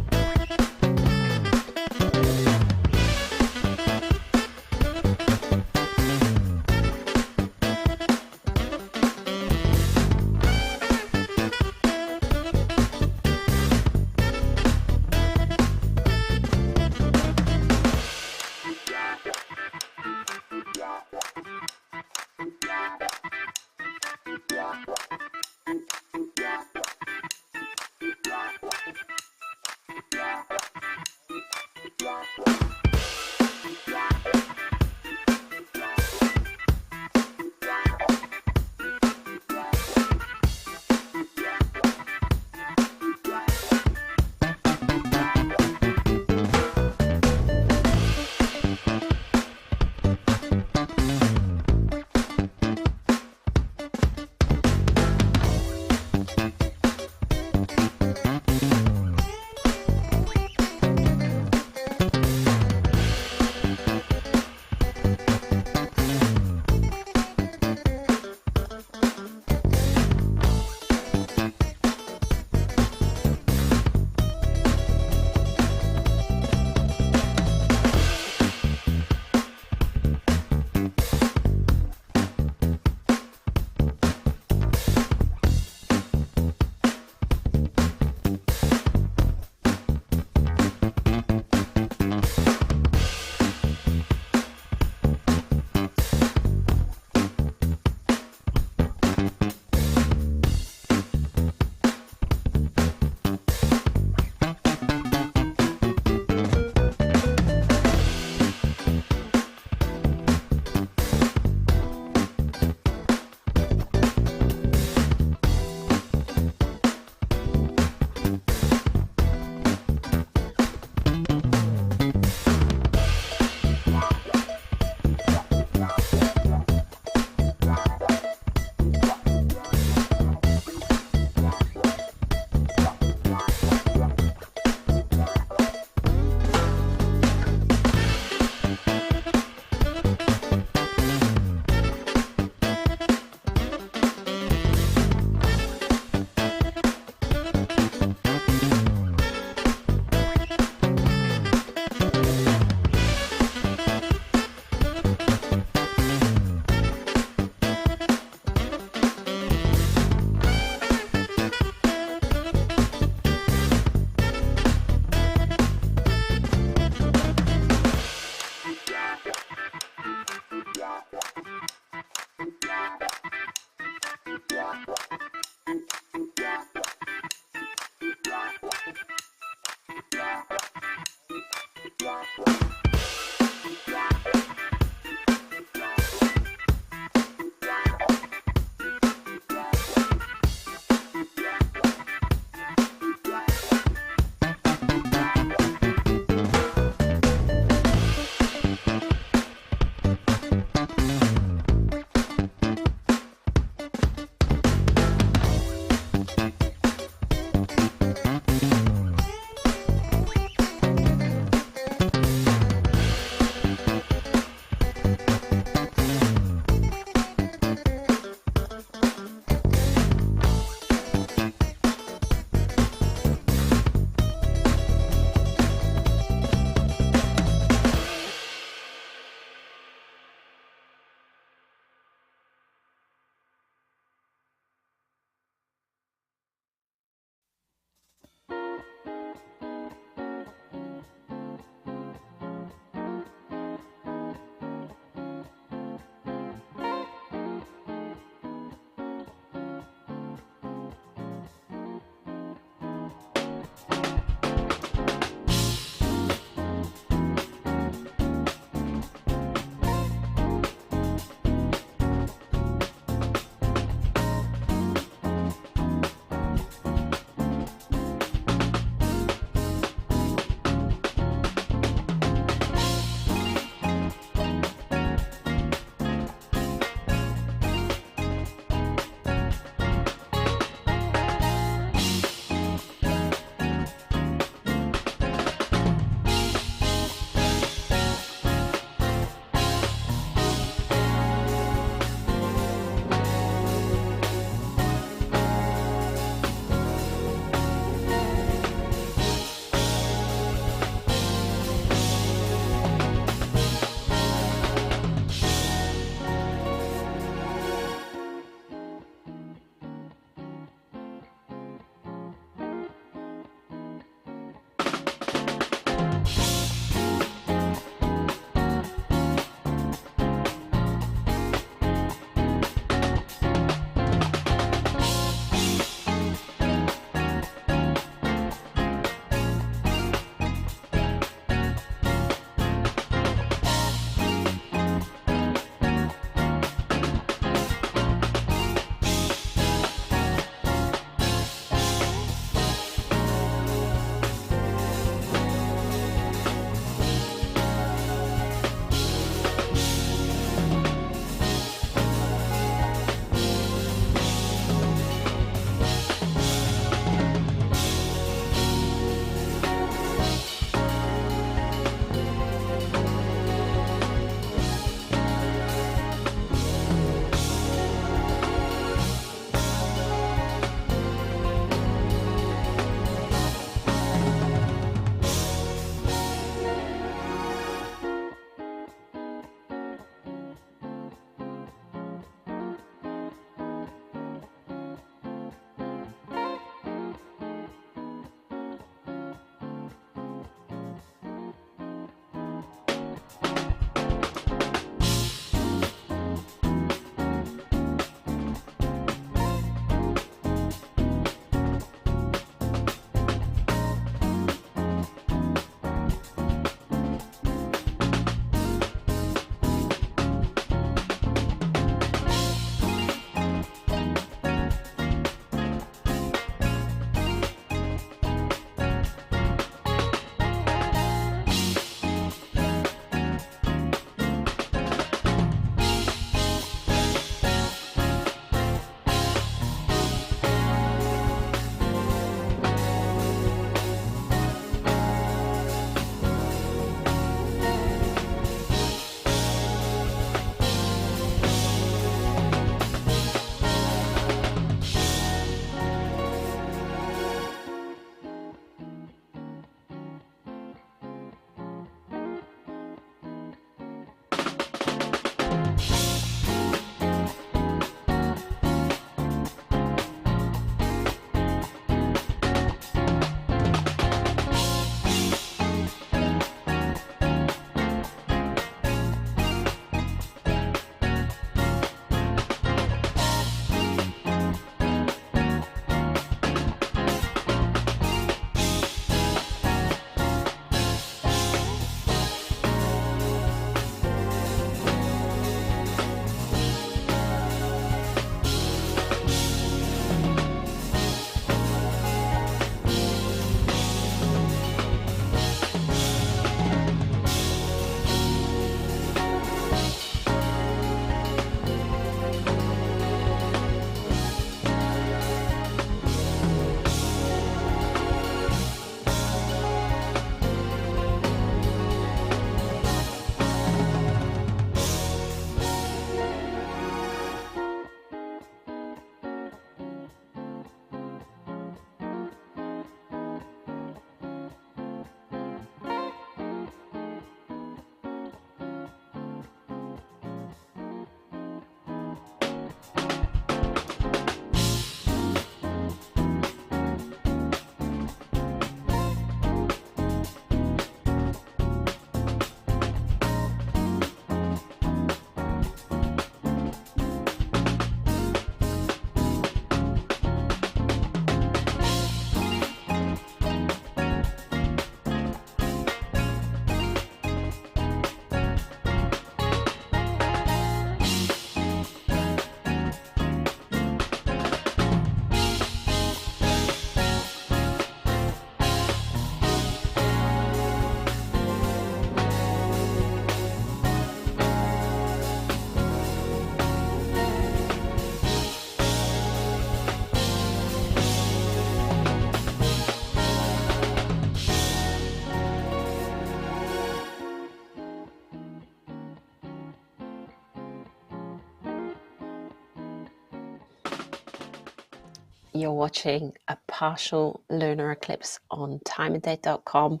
You're watching a partial lunar eclipse on timeanddate.com.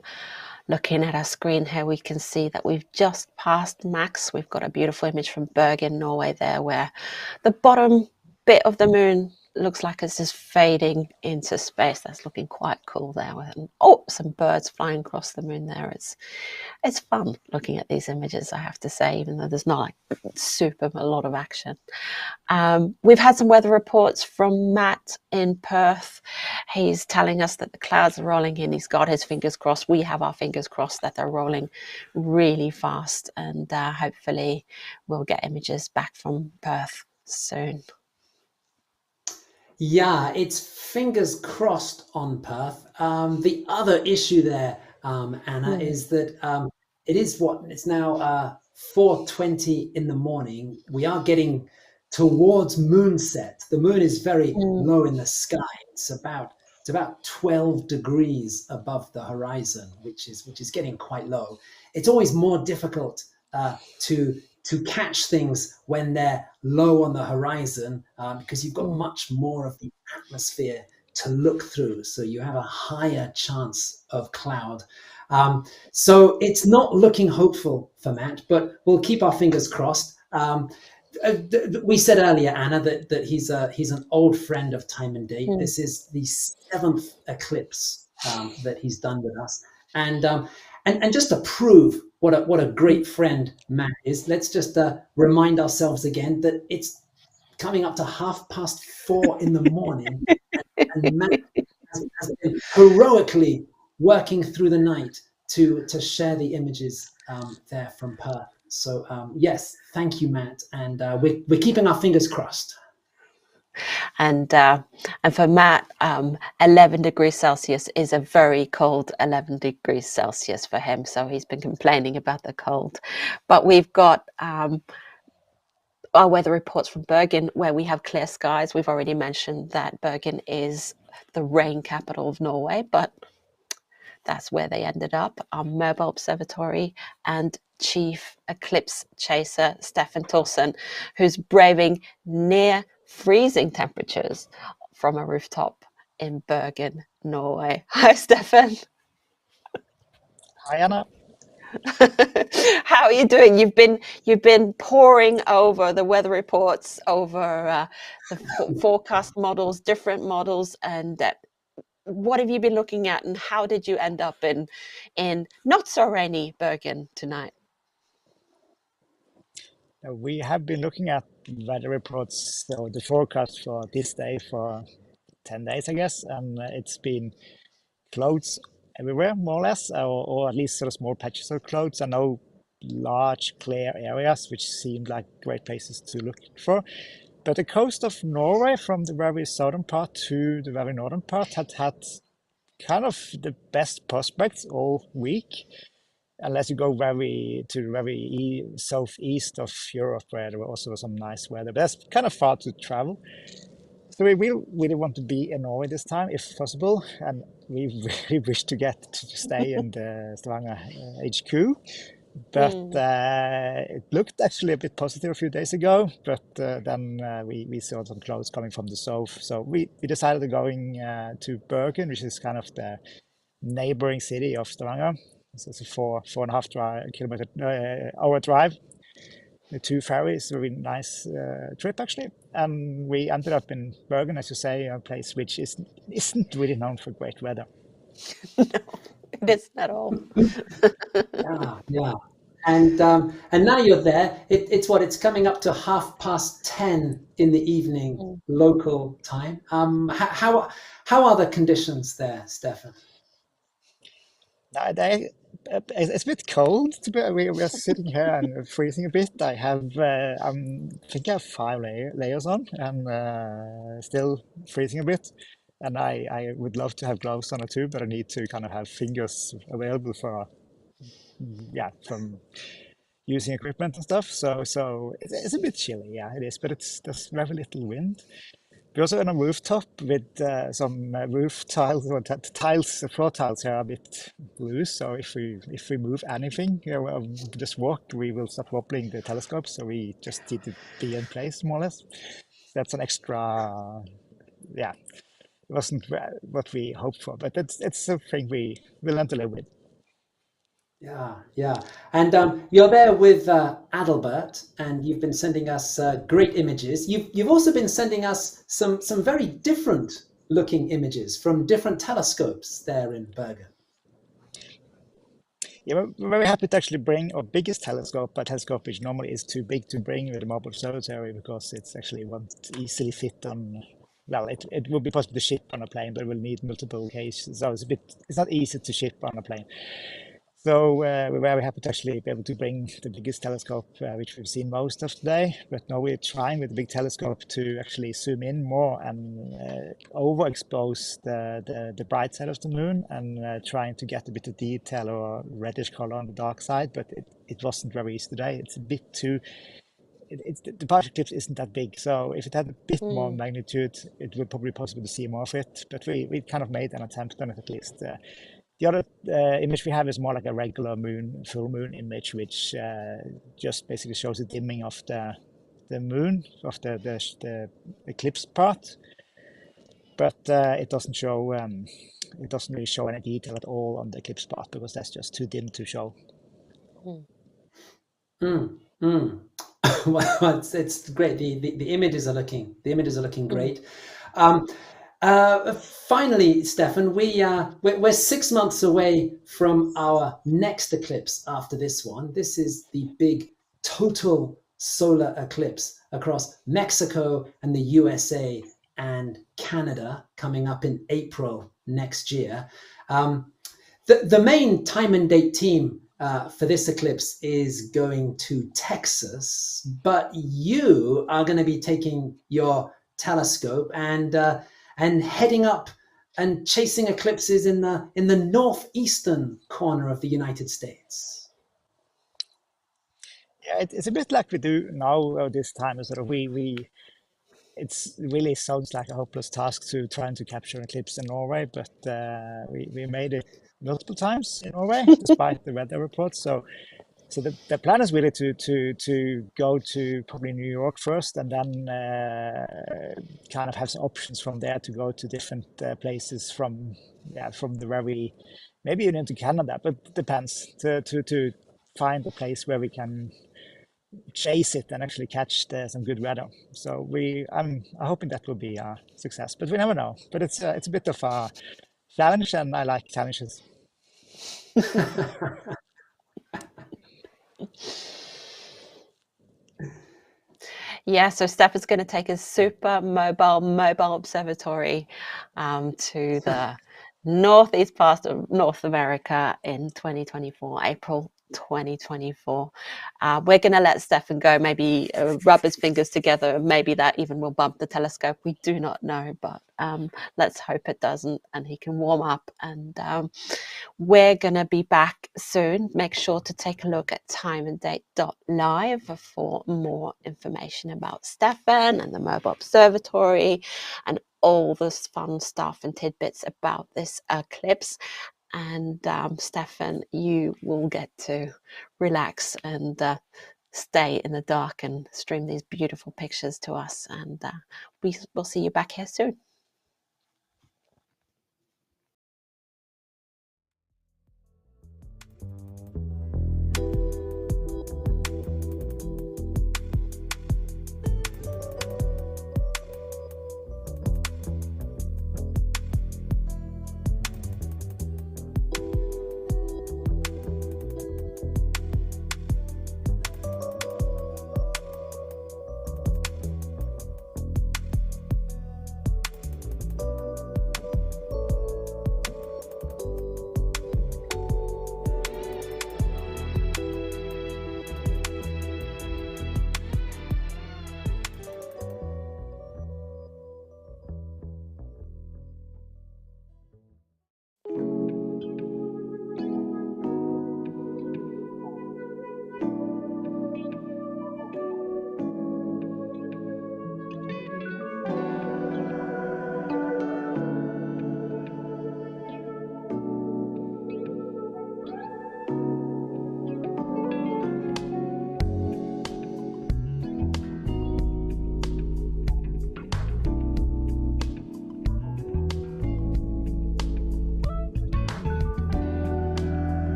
Looking at our screen here, we can see that we've just passed max. We've got a beautiful image from Bergen, Norway there, where the bottom bit of the moon looks like it's just fading into space. That's looking quite cool there. Oh, some birds flying across the moon there. It's fun looking at these images, I have to say, even though there's not like super a lot of action. We've had some weather reports from Matt in Perth. He's telling us that the clouds are rolling in. He's got his fingers crossed. We have our fingers crossed that they're rolling really fast, and hopefully we'll get images back from Perth soon. Yeah, it's fingers crossed on Perth. The other issue there, Anna, is that it's now 4:20 in the morning. We are getting towards moonset. The moon is very low in the sky. It's about 12 degrees above the horizon, which is getting quite low. It's always more difficult to catch things when they're low on the horizon, because you've got much more of the atmosphere to look through, so you have a higher chance of cloud. So it's not looking hopeful for Matt, but we'll keep our fingers crossed. We said earlier, Anna, that he's an old friend of Time and Date. This is the 7th eclipse that he's done with us, and just to prove what a great friend Matt is, let's just remind ourselves again that it's coming up to 4:30 in the morning, and Matt has been heroically working through the night to share the images there from Perth. So yes, thank you, Matt, and we're keeping our fingers crossed. And for Matt, 11 degrees Celsius is a very cold 11 degrees Celsius for him. So he's been complaining about the cold. But we've got our weather reports from Bergen, where we have clear skies. We've already mentioned that Bergen is the rain capital of Norway, but that's where they ended up. Our mobile observatory and chief eclipse chaser, Steffen Thorsen, who's braving near freezing temperatures from a rooftop in Bergen, Norway. Hi, Steffen. Hi, Anna. How are you doing? You've been poring over the weather reports, over the forecast models, different models, and what have you been looking at, and how did you end up in not so rainy Bergen tonight? We have been looking at weather reports, so the forecast for this day for 10 days, I guess, and it's been clouds everywhere, more or less, or at least sort of small patches of clouds, and no large clear areas, which seemed like great places to look for. But the coast of Norway, from the very southern part to the very northern part, had kind of the best prospects all week, unless you go to the very southeast of Europe, where there were also some nice weather. But that's kind of far to travel. So we really want to be in Norway this time, if possible, and we really wish to get to stay in the Stavanger HQ. But it looked actually a bit positive a few days ago, but then we saw some clouds coming from the south. So we decided to going to Bergen, which is kind of the neighboring city of Stavanger. So it's a 4.5 hour drive. The 2 ferries, very nice trip actually. And we ended up in Bergen, as you say, a place which isn't really known for great weather. No, it isn't at all. Yeah. And now you're there. It's coming up to 10:30 in the evening local time. How are the conditions there, Steffen? It's a bit cold. We are sitting here and freezing a bit. I think I have 5 layers on, and still freezing a bit. And I would love to have gloves on it too, but I need to kind of have fingers available for from using equipment and stuff. So it's a bit chilly, yeah, it is. But there's very little wind. We're also on a rooftop with some roof tiles, or tiles, floor tiles here are a bit loose. So if we move anything, just walk, we will start wobbling the telescope. So we just need to be in place more or less. That's an extra, wasn't what we hoped for, but it's a thing we learn to live with. Yeah. And you're there with Adalbert, and you've been sending us great images. You've also been sending us some very different looking images from different telescopes there in Bergen. Yeah, we're very happy to actually bring our biggest telescope, a telescope which normally is too big to bring with the Mobile Observatory because it's actually won't easily fit on. Well, it will be possible to ship on a plane, but it will need multiple cases. So it's not easy to ship on a plane. So we're very happy to actually be able to bring the biggest telescope, which we've seen most of today. But now we're trying with the big telescope to actually zoom in more and overexpose the bright side of the moon and trying to get a bit of detail or reddish color on the dark side. But it wasn't very easy today. It's a bit too... the partial eclipse isn't that big, so if it had a bit more magnitude, it would probably be possible to see more of it. But we kind of made an attempt on it at least. The other image we have is more like a regular moon, full moon image, which just basically shows the dimming of the moon, of the eclipse part. But it doesn't show. It doesn't really show any detail at all on the eclipse part because that's just too dim to show. Well, it's great. The images are looking great. Finally, Steffen, we're 6 months away from our next eclipse after this one. This is the big total solar eclipse across Mexico and the USA and Canada coming up in April next year. The main time and date team for this eclipse is going to Texas, but you are going to be taking your telescope and heading up and chasing eclipses in the northeastern corner of the United States. Yeah, it's a bit like we do now this time. Sort of it's really sounds like a hopeless task to trying to capture an eclipse in Norway, but we made it multiple times in Norway despite the weather reports. So the plan is really to go to probably New York first, and then kind of have some options from there to go to different places from the very maybe even into Canada, but it depends to find a place where we can chase it and actually catch some good weather. So I'm hoping that will be a success, but we never know. But it's a bit of a challenge, and I like challenges. Yeah, so Steffen's going to take his super mobile observatory to the northeast part of North America in 2024, April 2024. We're going to let Steffen go, maybe rub his fingers together. Maybe that even will bump the telescope. We do not know, but let's hope it doesn't, and he can warm up. And we're going to be back soon. Make sure to take a look at timeanddate.live for more information about Steffen and the Mobile Observatory and all this fun stuff and tidbits about this eclipse. And Steffen, you will get to relax and stay in the dark and stream these beautiful pictures to us. And we'll see you back here soon.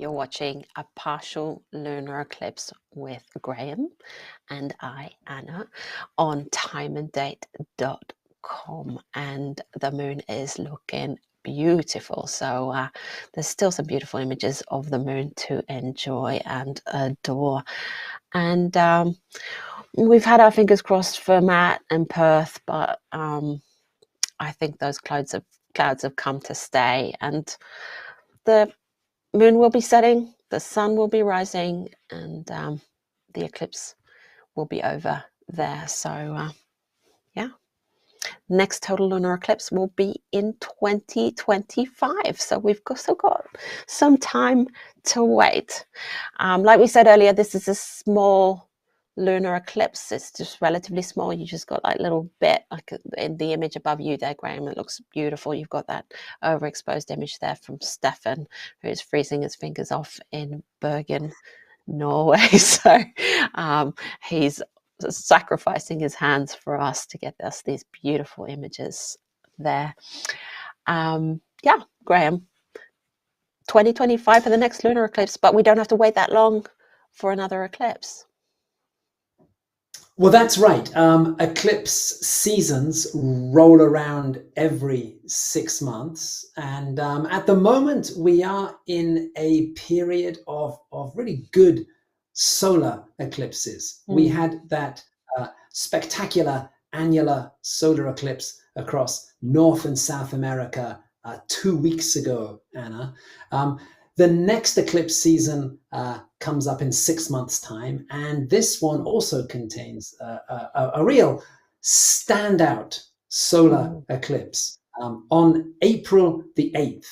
You're watching a partial lunar eclipse with Graham and I, Anna, on timeanddate.com, and the moon is looking beautiful. So there's still some beautiful images of the moon to enjoy and adore. And we've had our fingers crossed for Matt and Perth, but I think those clouds have come to stay, and the moon will be setting, the sun will be rising, and the eclipse will be over there. So yeah, next total lunar eclipse will be in 2025. So we've still got some time to wait. Like we said earlier, this is a small lunar eclipse. It's just relatively small. You just got like a little bit, like in the image above you there, Graham. It looks beautiful. You've got that overexposed image there from Steffen, who's freezing his fingers off in Bergen, Norway. So he's sacrificing his hands for us to get us these beautiful images there. Yeah, Graham, 2025 for the next lunar eclipse, but we don't have to wait that long for another eclipse. Well, that's right. Eclipse seasons roll around every 6 months. And at the moment, we are in a period of really good solar eclipses. We had that spectacular annular solar eclipse across North and South America 2 weeks ago, Anna. The next eclipse season comes up in 6 months' time, and this one also contains a real standout solar eclipse. On April the 8th,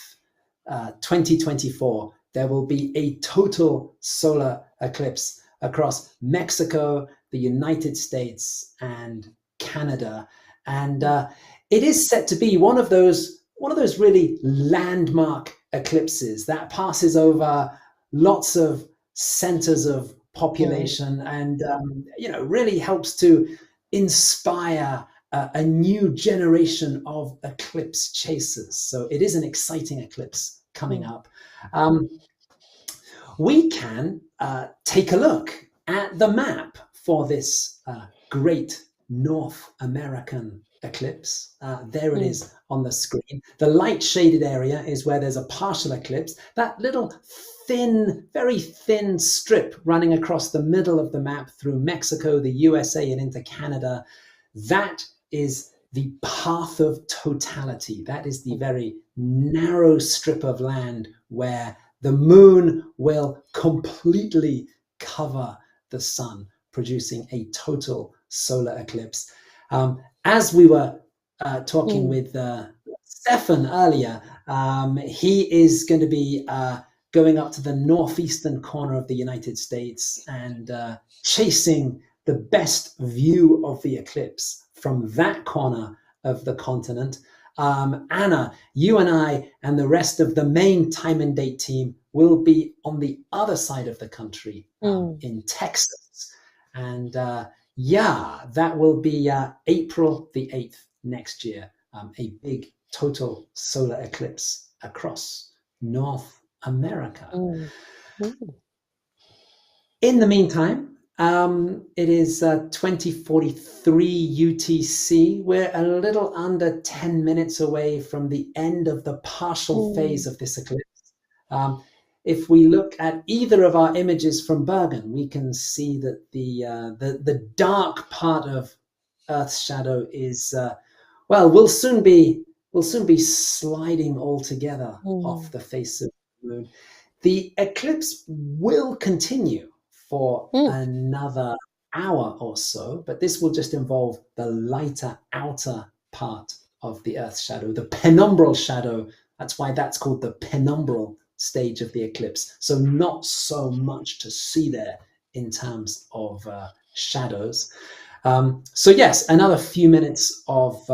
2024, there will be a total solar eclipse across Mexico, the United States, and Canada. And it is set to be one of those really landmark eclipses that passes over lots of centers of population and really helps to inspire a new generation of eclipse chasers. So it is an exciting eclipse coming up. We can take a look at the map for this great North American eclipse. There it is on the screen. The light shaded area is where there's a partial eclipse. That little thin, very thin strip running across the middle of the map through Mexico, the USA, and into Canada, that is the path of totality. That is the very narrow strip of land where the moon will completely cover the sun, producing a total solar eclipse. As we were talking with Steffen earlier, he is going to be going up to the northeastern corner of the United States and chasing the best view of the eclipse from that corner of the continent. Anna, you and I and the rest of the main Time and Date team will be on the other side of the country in Texas. And that will be April the 8th next year, a big total solar eclipse across North America. In the meantime, it is 2043 UTC. We're a little under 10 minutes away from the end of the partial phase of this eclipse. If we look at either of our images from Bergen, we can see that the dark part of Earth's shadow is will soon be sliding altogether off the face of the moon. The eclipse will continue for another hour or so, but this will just involve the lighter outer part of the Earth's shadow, the penumbral shadow. That's why that's called the penumbral stage of the eclipse. So not so much to see there in terms of shadows. So yes, another few minutes of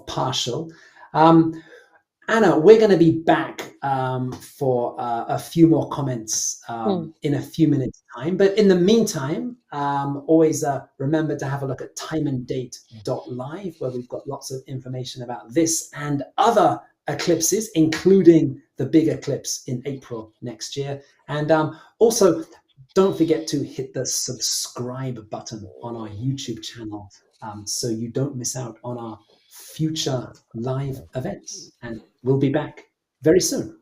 partial. Anna, we're going to be back for a few more comments in a few minutes' time. But in the meantime, always remember to have a look at timeanddate.live, where we've got lots of information about this and other eclipses, including the big eclipse in April next year. And also, don't forget to hit the subscribe button on our YouTube channel so you don't miss out on our future live events. And we'll be back very soon.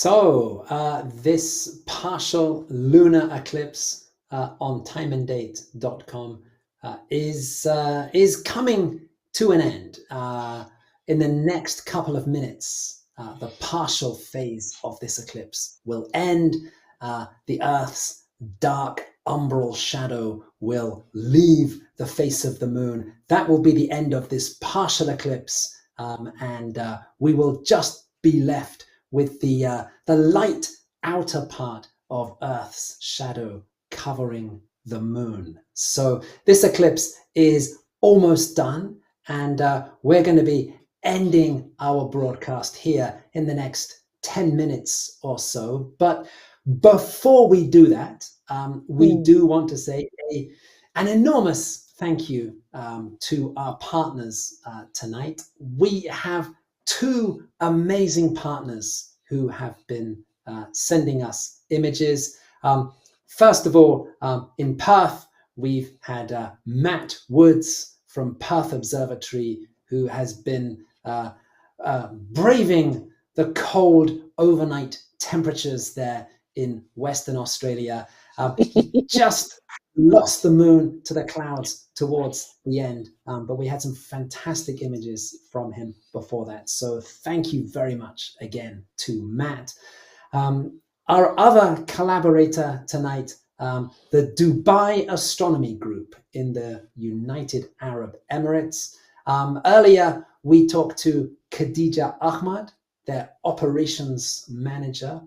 So this partial lunar eclipse on timeanddate.com is coming to an end. In the next couple of minutes, the partial phase of this eclipse will end. The Earth's dark umbral shadow will leave the face of the moon. That will be the end of this partial eclipse, and we will just be left with the light outer part of Earth's shadow covering the moon. So this eclipse is almost done, and we're going to be ending our broadcast here in the next 10 minutes or so. But before we do that, we do want to say an enormous thank you to our partners tonight. We have two amazing partners who have been sending us images. First of all, in Perth, we've had Matt Woods from Perth Observatory, who has been braving the cold overnight temperatures there in Western Australia. He just lost the moon to the clouds towards the end, but we had some fantastic images from him before that. So thank you very much again to Matt. Our other collaborator tonight, the Dubai Astronomy Group in the United Arab Emirates. Earlier, we talked to Khadijah Ahmad, their operations manager.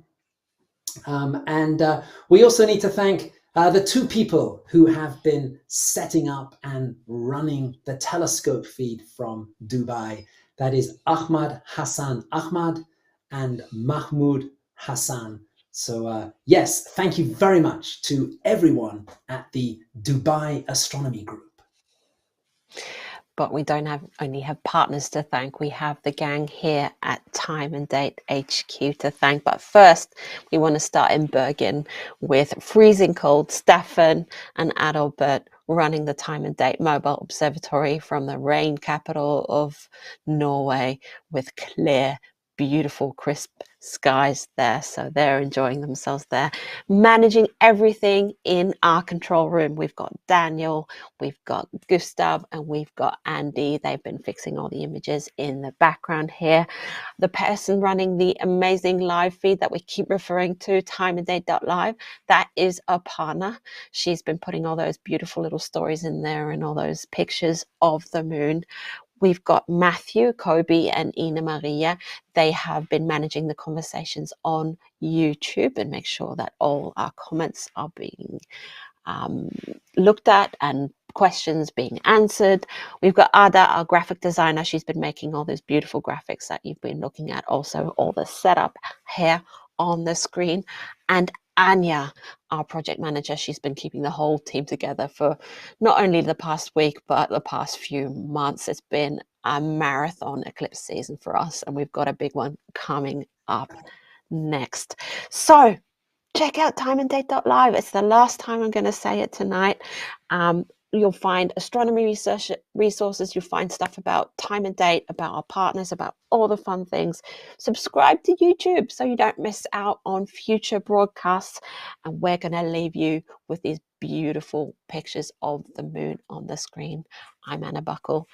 And we also need to thank the two people who have been setting up and running the telescope feed from Dubai. That is Ahmad Hassan Ahmad and Mahmoud Hassan. So yes, thank you very much to everyone at the Dubai Astronomy Group. But we don't only have partners to thank, we have the gang here at Time and Date HQ to thank. But first, we want to start in Bergen with freezing cold Steffen and Adalbert running the Time and Date mobile observatory from the rain capital of Norway with clear, beautiful, crisp skies there. So they're enjoying themselves there, managing everything in our control room. We've got Daniel, we've got Gustav, and we've got Andy. They've been fixing all the images in the background here. The person running the amazing live feed that we keep referring to, timeanddate.live, that is Aparna. She's been putting all those beautiful little stories in there and all those pictures of the moon. We've got Matthew, Kobe, and Ina Maria. They have been managing the conversations on YouTube and make sure that all our comments are being looked at and questions being answered. We've got Ada, our graphic designer. She's been making all those beautiful graphics that you've been looking at. Also, all the setup here on the screen. And Anya, our project manager, she's been keeping the whole team together for not only the past week, but the past few months. It's been a marathon eclipse season for us, and we've got a big one coming up next. So check out timeanddate.live. It's the last time I'm going to say it tonight. You'll find astronomy research resources. You'll find stuff about Time and Date, about our partners, about all the fun things. Subscribe to YouTube so you don't miss out on future broadcasts. And we're going to leave you with these beautiful pictures of the moon on the screen. I'm Anna Buckle.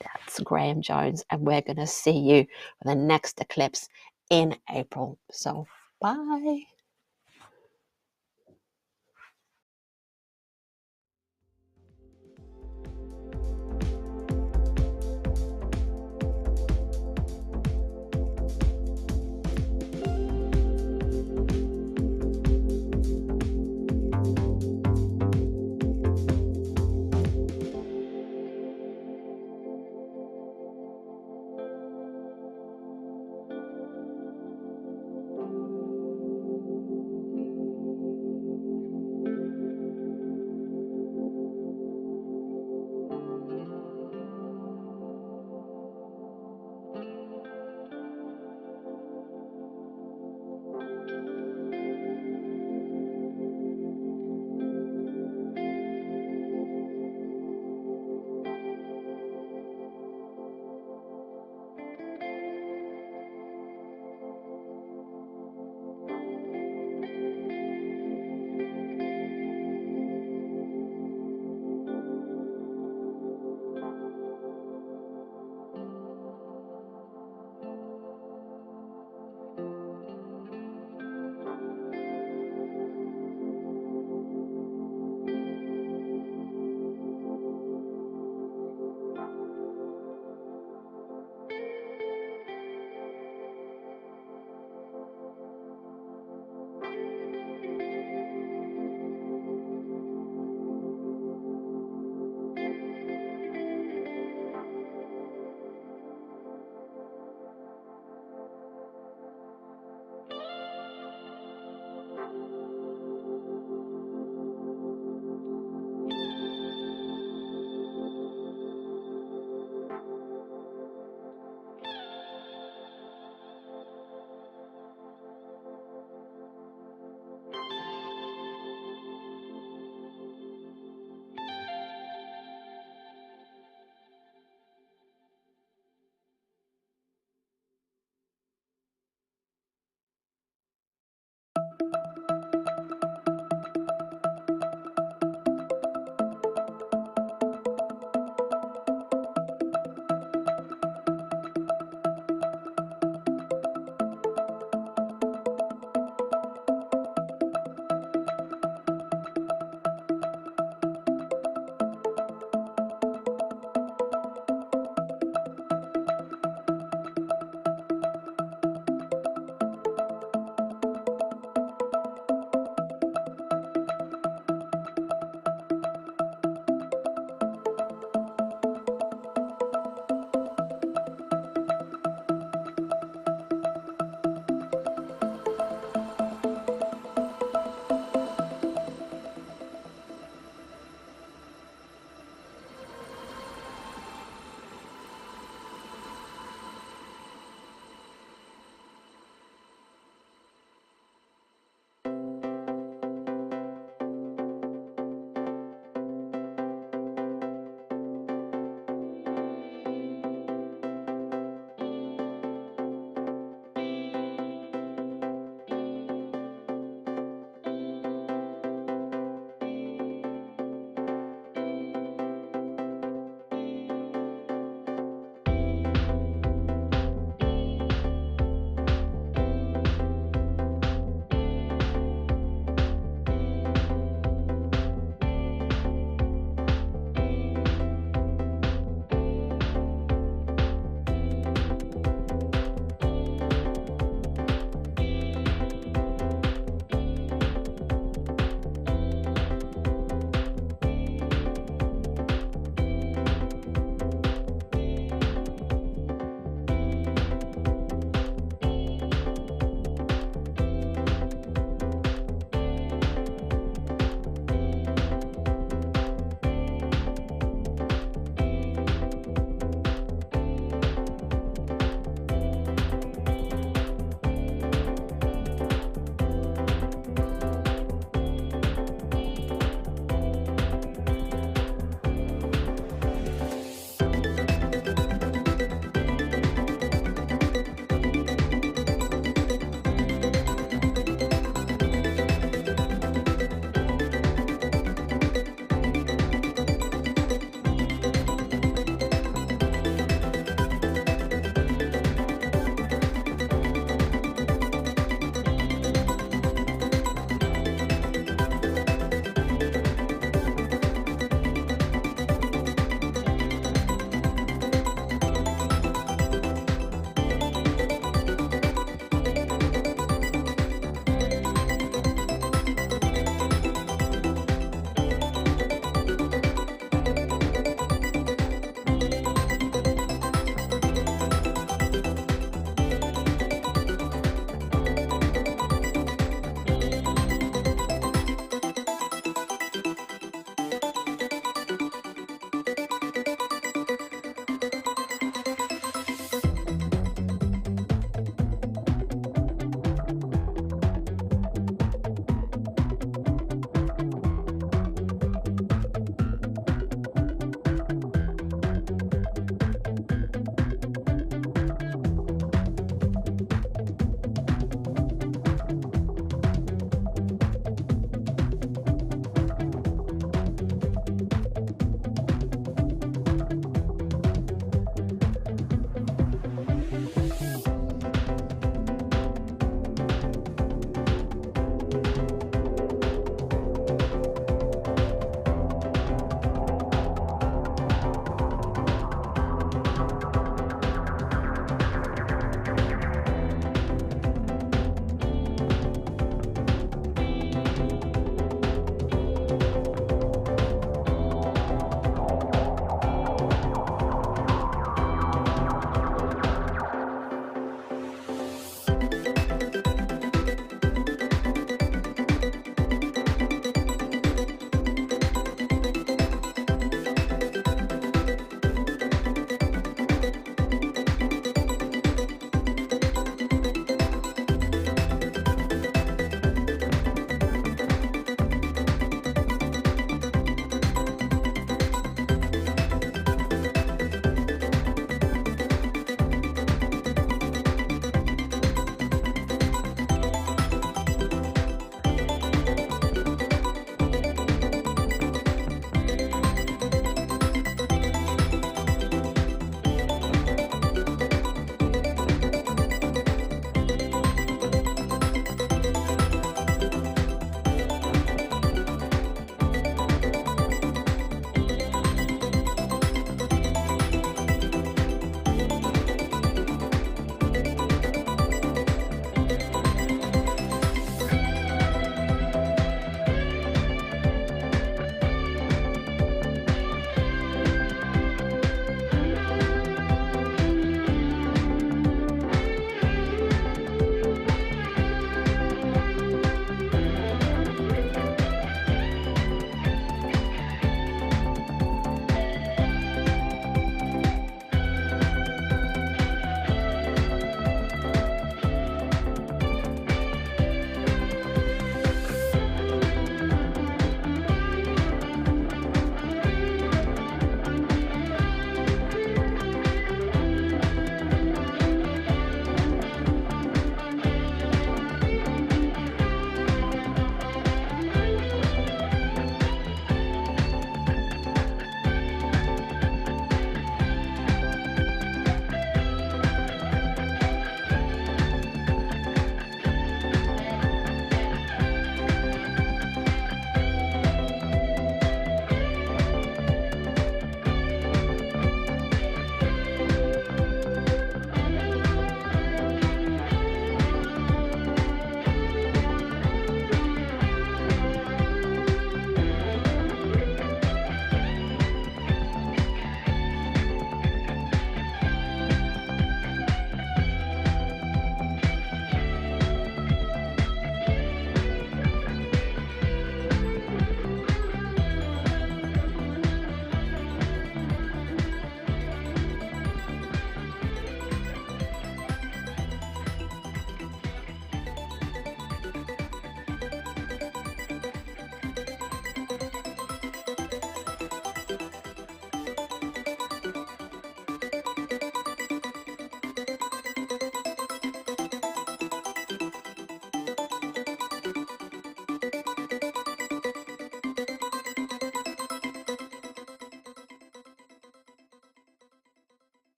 That's Graham Jones. And we're going to see you for the next eclipse in April. So bye.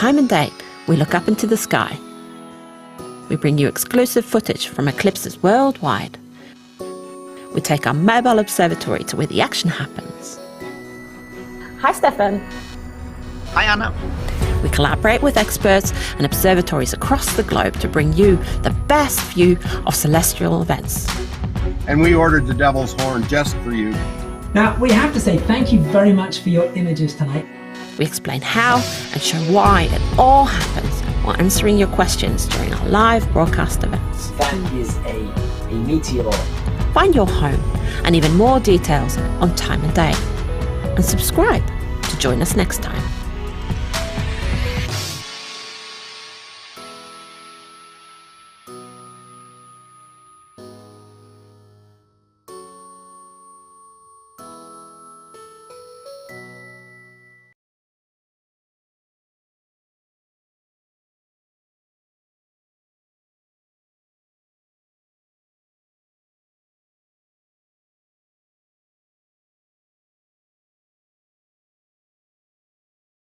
time and date, we look up into the sky. We bring you exclusive footage from eclipses worldwide. We take our mobile observatory to where the action happens. Hi, Steffen. Hi, Anna. We collaborate with experts and observatories across the globe to bring you the best view of celestial events. And we ordered the devil's horn just for you. Now, we have to say thank you very much for your images tonight. We explain how and show why it all happens while answering your questions during our live broadcast events. That is a meteor. Find your home and even more details on time and date. And subscribe to join us next time.